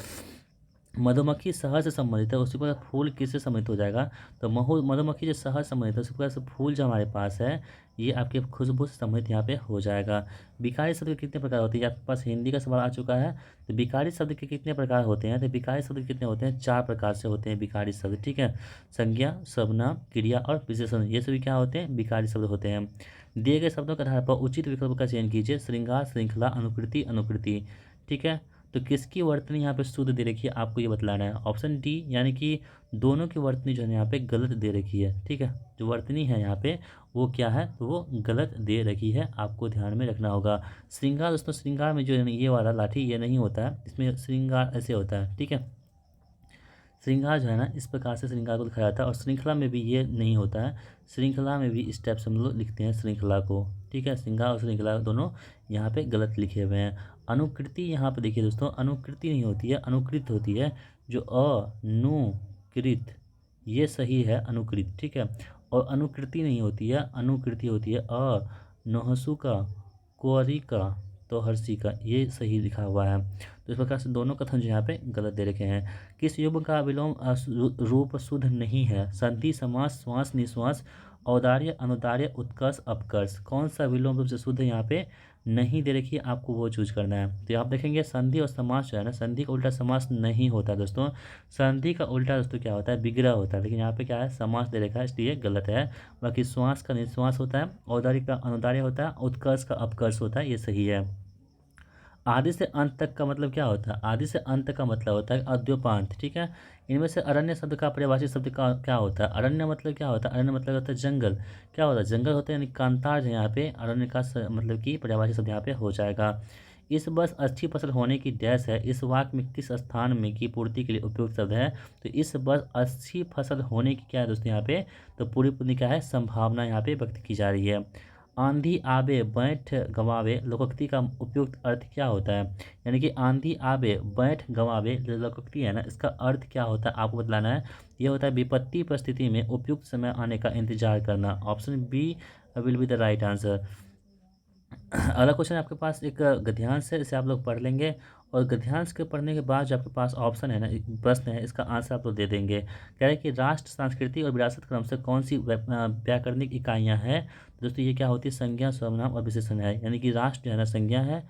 मधुमक्खी शहद से संबंधित है, उसी प्रकार फूल किससे संबंधित हो जाएगा? तो मधुमक्खी जो शहद संबंधित है, उसी प्रकार से फूल जो हमारे पास है, ये आपके खुशबू से संबंधित यहाँ पे हो जाएगा। बिकारी शब्द के कितने प्रकार होते हैं? आपके पास हिंदी का सवाल आ चुका है। तो बिकारी शब्द के कितने प्रकार होते हैं? तो बिकारी शब्द कितने होते हैं? 4 प्रकार से होते हैं बिकारी शब्द, ठीक है। संज्ञा, सर्वनाम, क्रिया और विशेषण, ये सभी क्या होते हैं? बिकारी शब्द होते हैं। दिए गए शब्दों के आधार पर उचित विकल्प का चयन कीजिए। श्रृंगार, श्रृंखला, अनुकृति, अनुकृति, ठीक है। तो किसकी वर्तनी यहाँ पे शुद्ध दे रखी है, आपको ये बतलाना है। ऑप्शन डी, यानी कि दोनों की वर्तनी जो है यहाँ पे गलत दे रखी है, ठीक है। जो वर्तनी है यहाँ पे वो क्या है? तो वो गलत दे रखी है, आपको ध्यान में रखना होगा। श्रृंगार दोस्तों, श्रृंगार में जो है ये वाला लाठी ये नहीं होता है, इसमें श्रृंगार ऐसे होता है, ठीक है। श्रृंगार जो है ना, इस प्रकार से श्रृंगार को दिखाया जाता है, और श्रृंखला में भी ये नहीं होता है। श्रृंखला में भी इस टाइप से हम लोग लिखते हैं श्रृंखला को, ठीक है। श्रृंगार और श्रृंखला दोनों यहाँ पे गलत लिखे हुए हैं। अनुकृति यहाँ पे देखिए दोस्तों, अनुकृति नहीं होती है, अनुकृत होती है। जो अनुकृत, ये सही है, अनुकृत, ठीक है। और अनुकृति नहीं होती है, अनुकृति होती है नहसुका, कुंवरिका, तो हर्षी का, ये सही लिखा हुआ है। तो इस प्रकार से दोनों कथन जो यहाँ पे गलत दे रखे हैं। किस युग्म का विलोम रूप शुद्ध नहीं है? संधि, समास, श्वास, निश्वास, औदार्य, अनुदार्य, उत्कर्ष, अपकर्ष, कौन सा विलोम रूप से शुद्ध यहाँ पे नहीं दे रखी है? आपको वो चूज करना है। तो आप देखेंगे संधि और समास जो है ना, संधि का उल्टा समास नहीं होता दोस्तों। संधि का उल्टा दोस्तों क्या होता है? विग्रह होता है, लेकिन यहाँ पे क्या है? समास दे रखा है, इसलिए गलत है। बाकी श्वास का निश्वास होता है, औदार्य का अनुदार्य होता है, उत्कर्ष का अपकर्ष होता है, ये सही है। आदि से अंत तक का मतलब क्या होता है? आदि से अंत का मतलब होता है अद्योपांत, ठीक है। इनमें से अरण्य शब्द का परिभाषित शब्द का क्या होता है? अरण्य मतलब क्या होता है? अरण्य मतलब होता है जंगल। क्या होता है? जंगल होता है, यानी कांतार जो यहाँ पे अरण्य का मतलब कि परिभाषित शब्द यहाँ पे हो जाएगा। इस वर्ष अच्छी फसल होने की डैश है, इस वाक्य में किस स्थान में की पूर्ति के लिए उपयुक्त शब्द है? तो इस वर्ष अच्छी फसल होने की क्या है दोस्तों यहाँ पे? तो पूरी पूरी क्या है? संभावना यहाँ पे व्यक्त की जा रही है। आंधी आबे बैठ गंवावे लोकोक्ति का उपयुक्त अर्थ क्या होता है? यानी कि आंधी आबे बैठ गंवावे लोकोक्ति है ना, इसका अर्थ क्या होता है आपको बतलाना है। यह होता है विपत्ति परिस्थिति में उपयुक्त समय आने का इंतजार करना। Option b will be the right answer. अगला क्वेश्चन आपके पास एक गद्यांश है, इसे आप लोग पढ़ लेंगे, और गद्यांश के पढ़ने के बाद जो आपके पास ऑप्शन है ना, एक प्रश्न है, इसका आंसर आप लोग दे देंगे। कह रहे हैं कि राष्ट्र, संस्कृति और विरासत क्रम से कौन सी व्याकरणिक इकाइयाँ हैं? दोस्तों ये क्या होती है? संज्ञा, सर्वनाम और विशेषण है। यानी कि राष्ट्र जो है ना संज्ञा है,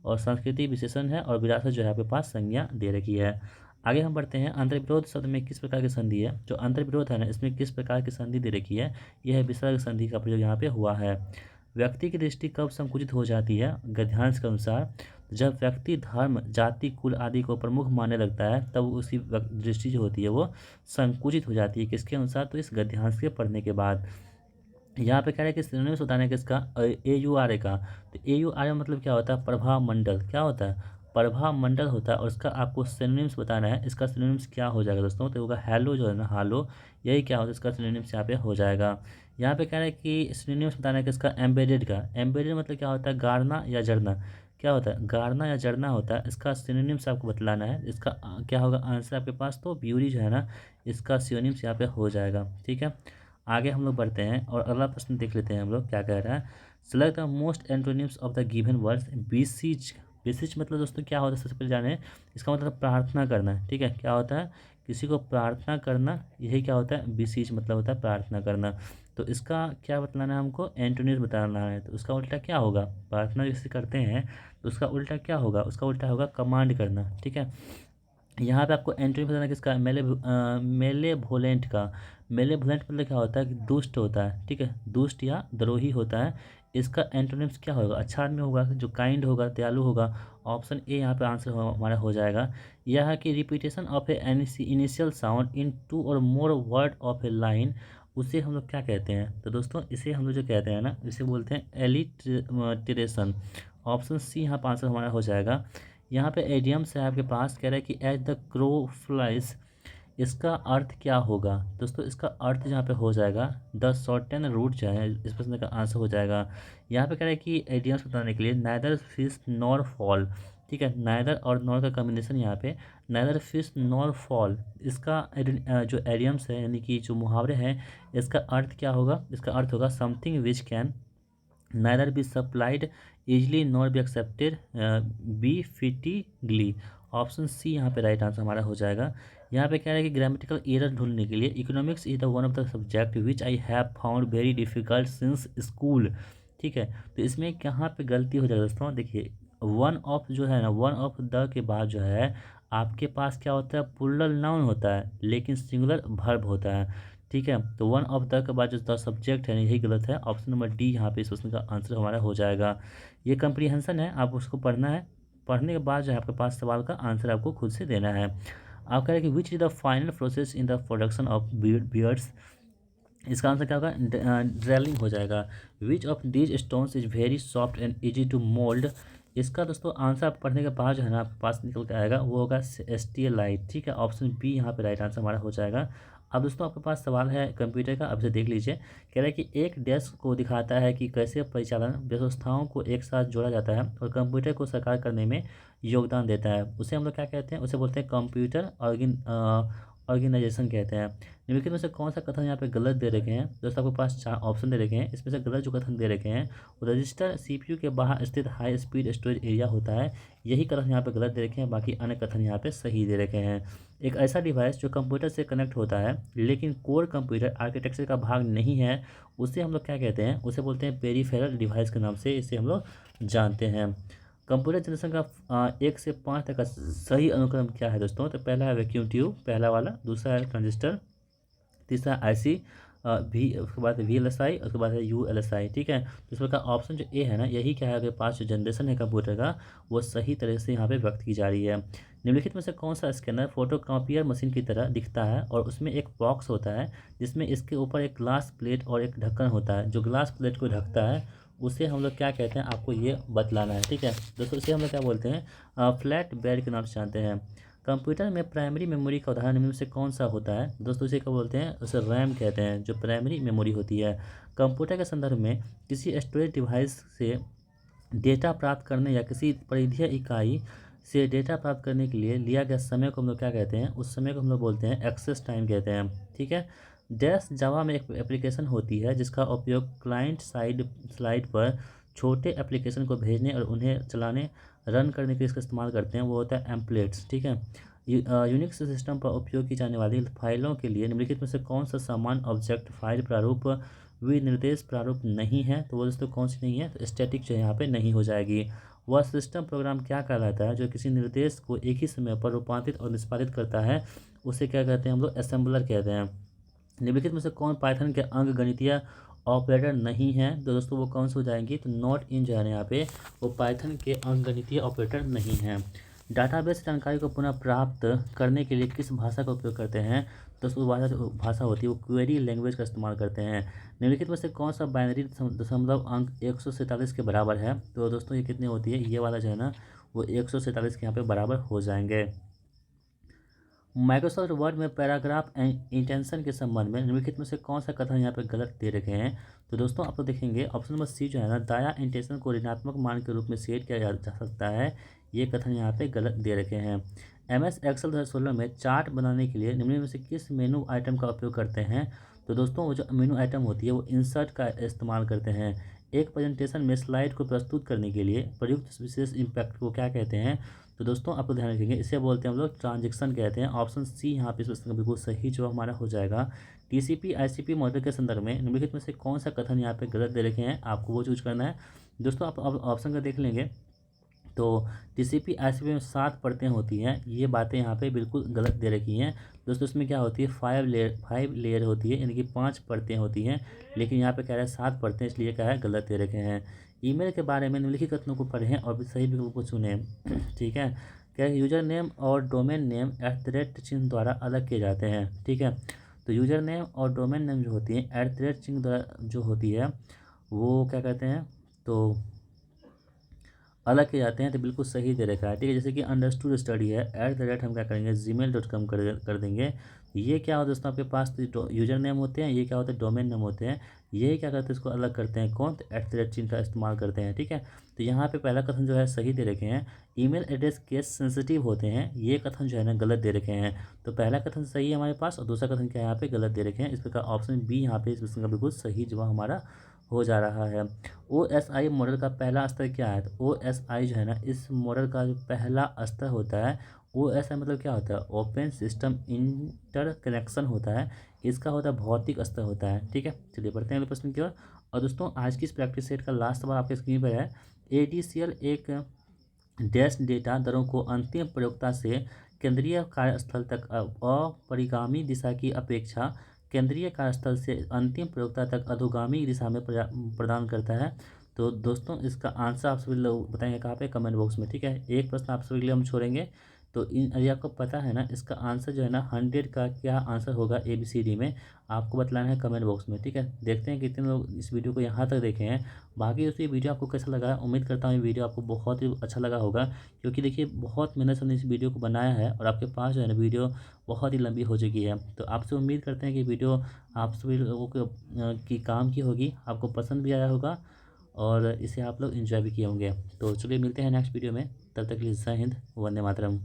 और सांस्कृतिक विशेषण है और विरासत जो है आपके पास संज्ञा दे रखी है। आगे हम बढ़ते हैं, अंतर्विरोध शब्द में किस प्रकार की संधि है। जो अंतर्विरोध है ना, इसमें किस प्रकार की संधि दे रखी है, यह विसर्ग संधि का प्रयोग यहाँ पे हुआ है। व्यक्ति की दृष्टि कब संकुचित हो जाती है, गद्यांश के अनुसार जब व्यक्ति धर्म, जाति, कुल आदि को प्रमुख मानने लगता है तब उसकी दृष्टि जो होती है वो संकुचित हो जाती है। किसके अनुसार, तो इस गद्यांश के पढ़ने के बाद। यहाँ पे कह रहा है कि सिनोनिम्स बताना है किसका, AURA का। तो AURA मतलब क्या होता है, प्रभाव मंडल। क्या होता है, प्रभाव मंडल होता है, और इसका आपको सिनोनिम्स बताना है। इसका सिनोनिम्स क्या हो जाएगा दोस्तों, तो होगा हेलो जो है ना, हालो, यही क्या होता है, इसका सिनोनिम्स यहाँ पे हो जाएगा। यहाँ पे कह रहा है कि सिनोनिम्स बताना है किसका, एम्बेडेड का। एम्बेडेड मतलब क्या होता है, गाड़ना या जड़ना। क्या होता है, गाड़ना या जड़ना होता है। इसका सिनोनिम्स आपको बतलाना है। इसका क्या होगा आंसर आपके पास, तो ब्यूरी जो है ना, इसका सिनोनिम्स यहाँ पे हो जाएगा। ठीक है, आगे हम लोग बढ़ते हैं और अगला प्रश्न देख लेते हैं हम लोग क्या कह रहा है। Select the most antonyms of the given words. बीसीज, बीसीज मतलब दोस्तों क्या होता है, सबसे पहले जाने, इसका मतलब प्रार्थना करना है। ठीक है, क्या होता है, किसी को प्रार्थना करना, यही क्या होता है, बीसीज मतलब होता है प्रार्थना करना। तो इसका क्या बतलाना है हमको, एंटोनिम्स बताना है। तो उसका उल्टा क्या होगा, प्रार्थना जैसे करते हैं तो उसका उल्टा क्या होगा, उसका उल्टा होगा कमांड करना। ठीक है, यहाँ पे आपको एंटोनिम बताना किसका, मेलेवोलेंट का। मेलेवोलेंट मतलब क्या होता है कि दुष्ट होता है। ठीक है, दुष्ट या द्रोही होता है। इसका एंटोनिम्स क्या होगा, अच्छा आदमी होगा, जो काइंड होगा, दयालु होगा। ऑप्शन ए यहाँ पे आंसर हमारा हो जाएगा। यह है कि repetition of A initial sound in 2 और मोर वर्ड ऑफ ए लाइन, उसे हम लोग क्या कहते हैं। तो दोस्तों इसे हम लोग जो कहते हैं ना, इसे बोलते हैं एलिट्रेशन। ऑप्शन सी यहाँ पर आंसर हमारा हो जाएगा। यहाँ पे एडियम्स है आपके पास, कह रहा है कि एज द क्रो फ्लाइज, इसका अर्थ क्या होगा दोस्तों, इसका अर्थ यहाँ पे हो जाएगा द शॉर्टन रूट जो है, इस प्रश्न का आंसर हो जाएगा। यहाँ पे कह रहा है कि एडियम्स बताने के लिए नाइदर फिश नॉर फॉल। ठीक है, नाइदर और नॉर का कॉम्बिनेशन यहाँ पे, नाइदर फिश नॉर फॉल, इसका जो एडियम्स है यानी कि जो मुहावरे हैं, इसका अर्थ क्या होगा, इसका अर्थ होगा something which can neither be supplied easily nor be accepted befittingly। Option c यहाँ पे राइट आंसर हमारा हो जाएगा। यहाँ पे कह रहा है कि ग्रामेटिकल एरर ढूंढने के लिए economics is the one of the subject which I have found very difficult since school. ठीक है, तो इसमें कहाँ पे गलती हो जाएगी दोस्तों, देखिए वन ऑफ जो है ना, वन ऑफ द के बाद जो है आपके पास क्या होता है, प्लूरल नाउन होता है लेकिन सिंगुलर वर्ब होता है। ठीक है, तो वन ऑफ द के बाद जो द सब्जेक्ट है यही गलत है। ऑप्शन नंबर डी यहाँ पे इस क्वेश्चन का आंसर हमारा हो जाएगा। ये कंप्रीहेंशन है, आप उसको पढ़ना है। पढ़ने के बाद जो है आपके पास सवाल का आंसर आपको खुद से देना है। आप कह रहे हैं कि which is the final process in the production of beards, इसका आंसर क्या होगा, ड्रेलिंग हो जाएगा। Which of these stones is very soft and easy to mould, इसका दोस्तों आंसर आप पढ़ने के बाद जो है ना आपके पास निकल के आएगा वो होगा स्टीलाइट। ठीक है, ऑप्शन बी यहाँ पे राइट आंसर हमारा हो जाएगा। अब दोस्तों आपके पास सवाल है कंप्यूटर का, अब से देख लीजिए। कह रहा है कि एक डेस्क को दिखाता है कि कैसे परिचालन व्यवस्थाओं को एक साथ जोड़ा जाता है और कंप्यूटर को साकार करने में योगदान देता है, उसे हम लोग क्या कहते हैं, उसे बोलते हैं कंप्यूटर ऑर्गेनाइजेशन कहते हैं। निम्नलिखित में से कौन सा कथन यहाँ पे गलत दे रखे हैं दोस्तों, आपके पास 4 ऑप्शन दे रखे हैं। इसमें से गलत जो कथन दे रखे हैं, वो रजिस्टर सीपीयू के बाहर स्थित हाई स्पीड स्टोरेज एरिया होता है, यही कथन यहाँ पे गलत दे रखे हैं। बाकी अन्य कथन यहाँ पे सही दे रखे हैं। एक ऐसा डिवाइस जो कंप्यूटर से कनेक्ट होता है लेकिन कोर कंप्यूटर आर्किटेक्चर का भाग नहीं है, उसे हम लोग क्या कहते हैं, उसे बोलते हैं पेरीफेरल डिवाइस के नाम से इसे हम लोग जानते हैं। कंप्यूटर जनरेशन का 1 से 5 तक का सही अनुक्रम क्या है दोस्तों, तो पहला है वैक्यूम ट्यूब, पहला वाला, दूसरा है ट्रांजिस्टर, तीसरा आईसी, भी, उसके बाद VLSI, उसके बाद है ULSI। ठीक है, तो इसमें का ऑप्शन जो ए है ना, यही क्या है आपके पास जो जनरेशन है कंप्यूटर का वो सही तरह से यहाँ पे व्यक्त की जा रही है। निम्नलिखित में से कौन सा स्कैनर फोटोकॉपियर मशीन की तरह दिखता है और उसमें एक बॉक्स होता है जिसमें इसके ऊपर एक ग्लास प्लेट और एक ढक्कन होता है, जो ग्लास प्लेट को ढकता है उसे हम लोग क्या कहते हैं, आपको ये बतलाना है। ठीक है दोस्तों, इसे हम लोग क्या बोलते हैं, फ्लैट बेड के नाम से जानते हैं। कंप्यूटर में प्राइमरी मेमोरी का उदाहरण निम्न में से कौन सा होता है दोस्तों, इसे क्या बोलते हैं, उसे रैम कहते हैं, जो प्राइमरी मेमोरी होती है। कंप्यूटर के संदर्भ में किसी स्टोरेज डिवाइस से डेटा प्राप्त करने या किसी परिधीय इकाई से डेटा प्राप्त करने के लिए लिया गया समय को हम लोग क्या कहते हैं, उस समय को हम लोग बोलते हैं एक्सेस टाइम कहते हैं। ठीक है, डैश जावा में एक एप्लीकेशन होती है जिसका उपयोग क्लाइंट साइड पर छोटे एप्लीकेशन को भेजने और उन्हें चलाने रन करने के लिए इसका इस्तेमाल करते हैं, वो होता है एम्पलेट्स। ठीक है, यूनिक्स सिस्टम पर उपयोग की जाने वाली फाइलों के लिए निम्नलिखित में से कौन सा समान ऑब्जेक्ट फाइल प्रारूप विनिर्देश प्रारूप नहीं है, तो वो दोस्तों कौन सी नहीं है, तो स्टैटिक जो है यहाँ पे नहीं हो जाएगी। वह सिस्टम प्रोग्राम क्या कहलाता है जो किसी निर्देश को एक ही समय पर रूपांतरित और निष्पादित करता है, उसे क्या कहते हैं हम लोग, असेंबलर कहते हैं। निम्नलिखित में से कौन पाइथन के अंकगणितीय ऑपरेटर नहीं है, तो दोस्तों वो कौन से हो जाएंगी, तो नॉट इन जो है ना यहाँ पे वो पाइथन के अंकगणितीय ऑपरेटर नहीं है। डाटाबेस जानकारी को पुनः प्राप्त करने के लिए किस भाषा का उपयोग करते हैं, दोस्तों भाषा होती है वो क्वेरी लैंग्वेज का इस्तेमाल करते हैं। निम्नलिखित में से कौन सा बाइनरी दशमलव अंक 147 के बराबर है, तो दोस्तों ये कितनी होती है, ये वाला जो है ना वो 147 के यहाँ पे बराबर हो जाएंगे। माइक्रोसॉफ्ट वर्ड में पैराग्राफ एंड इंटेंशन के संबंध में निम्नलिखित में से कौन सा कथन यहाँ पे गलत दे रखे हैं, तो दोस्तों आप लोग देखेंगे ऑप्शन नंबर सी जो है ना, दाया इंटेंशन को ऋणात्मक मान के रूप में सेट किया जा सकता है, ये कथन यहाँ पे गलत दे रखे हैं। MS एक्सेल 2016 में चार्ट बनाने के लिए निम्न में से किस मेनू आइटम का उपयोग करते हैं, तो दोस्तों वो जो मेनू आइटम होती है वो इंसर्ट का इस्तेमाल करते हैं। एक प्रेजेंटेशन में स्लाइड को प्रस्तुत करने के लिए प्रयुक्त विशेष इम्पैक्ट को क्या कहते हैं, तो दोस्तों आपको ध्यान रखेंगे इसे बोलते हैं हम लोग ट्रांजेक्शन कहते हैं। ऑप्शन सी यहाँ पे इस प्रश्न का बिल्कुल सही जो हमारा हो जाएगा। TCP ICP मॉडल के संदर्भ में निम्नलिखित में से कौन सा कथन यहाँ पे गलत दे रखे हैं, आपको वो चूज करना है। दोस्तों आप ऑप्शन का देख लेंगे तो TCP ICP में 7 परतें होती हैं, ये बातें यहाँ पे बिल्कुल गलत दे रखी हैं। दोस्तों इसमें क्या होती है, 5 लेयर होती है, यानी कि 5 परतें होती हैं, लेकिन यहाँ पे कह रहा है 7 परतें, इसलिए क्या है गलत दे रखे हैं। ईमेल के बारे में निम्नलिखित कथनों को पढ़ें और सही विकल्प को चुनें। ठीक है, क्या यूजर नेम और डोमेन नेम @ चिन्ह द्वारा अलग किए जाते हैं। ठीक है, तो यूजर नेम और डोमेन नेम जो होती है @ चिन्ह द्वारा जो होती है वो क्या कहते हैं, तो अलग किए जाते हैं, तो बिल्कुल सही दे रखा है। ठीक है, जैसे कि अंडरस्टूड स्टडी है @ हम क्या करेंगे gmail.com कर देंगे। ये क्या होता है दोस्तों, आपके पास तो यूजर नेम होते हैं, ये क्या होता है डोमेन नेम होते हैं, ये क्या करते हैं इसको अलग करते हैं कौन, तो @ चिन्ह का इस्तेमाल करते हैं। ठीक है, तो यहाँ पे पहला कथन जो है सही दे रखे हैं। ईमेल एड्रेस केस सेंसिटिव होते हैं, ये कथन जो है ना गलत दे रखे हैं। तो पहला कथन सही है हमारे पास और दूसरा कथन क्या है यहाँ पे गलत दे रखे हैं। इस प्रकार ऑप्शन बी यहाँ पे इस प्रश्न का बिल्कुल सही जवाब हमारा हो जा रहा है। OSI मॉडल का पहला स्तर क्या है, तो OSI जो है ना इस मॉडल का जो पहला स्तर होता है, OSI मतलब क्या होता है, ओपन सिस्टम इंटरकनेक्शन होता है, इसका होता है भौतिक स्तर होता है। ठीक है, चलिए बढ़ते हैं अगले प्रश्न की ओर। और दोस्तों आज की इस प्रैक्टिस सेट का लास्ट सवाल आपके स्क्रीन पर है। ADCL एक डैश डेटा दरों को अंतिम प्रयोक्ता से केंद्रीय कार्यस्थल तक अपरिगामी दिशा की अपेक्षा केंद्रीय कार्यस्थल से अंतिम प्रयोक्ता तक अधोगामी दिशा में प्रदान करता है। तो दोस्तों इसका आंसर आप सभी लोग बताएंगे कहाँ पे, कमेंट बॉक्स में। ठीक है, एक प्रश्न आप सभी के लिए हम छोड़ेंगे, तो यदि आपको पता है ना इसका आंसर जो है ना 100 का क्या आंसर होगा ABCD में, आपको बतलाना है कमेंट बॉक्स में। ठीक है, देखते हैं कितने लोग इस वीडियो को यहाँ तक देखे हैं। बाकी दोस्तों ये वीडियो आपको कैसा लगा है, उम्मीद करता हूँ ये वीडियो आपको बहुत ही अच्छा लगा होगा, क्योंकि देखिए बहुत मेहनत से हमने इस वीडियो को बनाया है और आपके पास जो है ना वीडियो बहुत ही लंबी हो चुकी है। तो आपसे उम्मीद करते हैं कि वीडियो आप सभी लोगों की काम की होगी, आपको पसंद भी आया होगा और इसे आप लोग एंजॉय भी किए होंगे। तो चलिए मिलते हैं नेक्स्ट वीडियो में, तब तक के लिए जय हिंद, वंदे मातरम।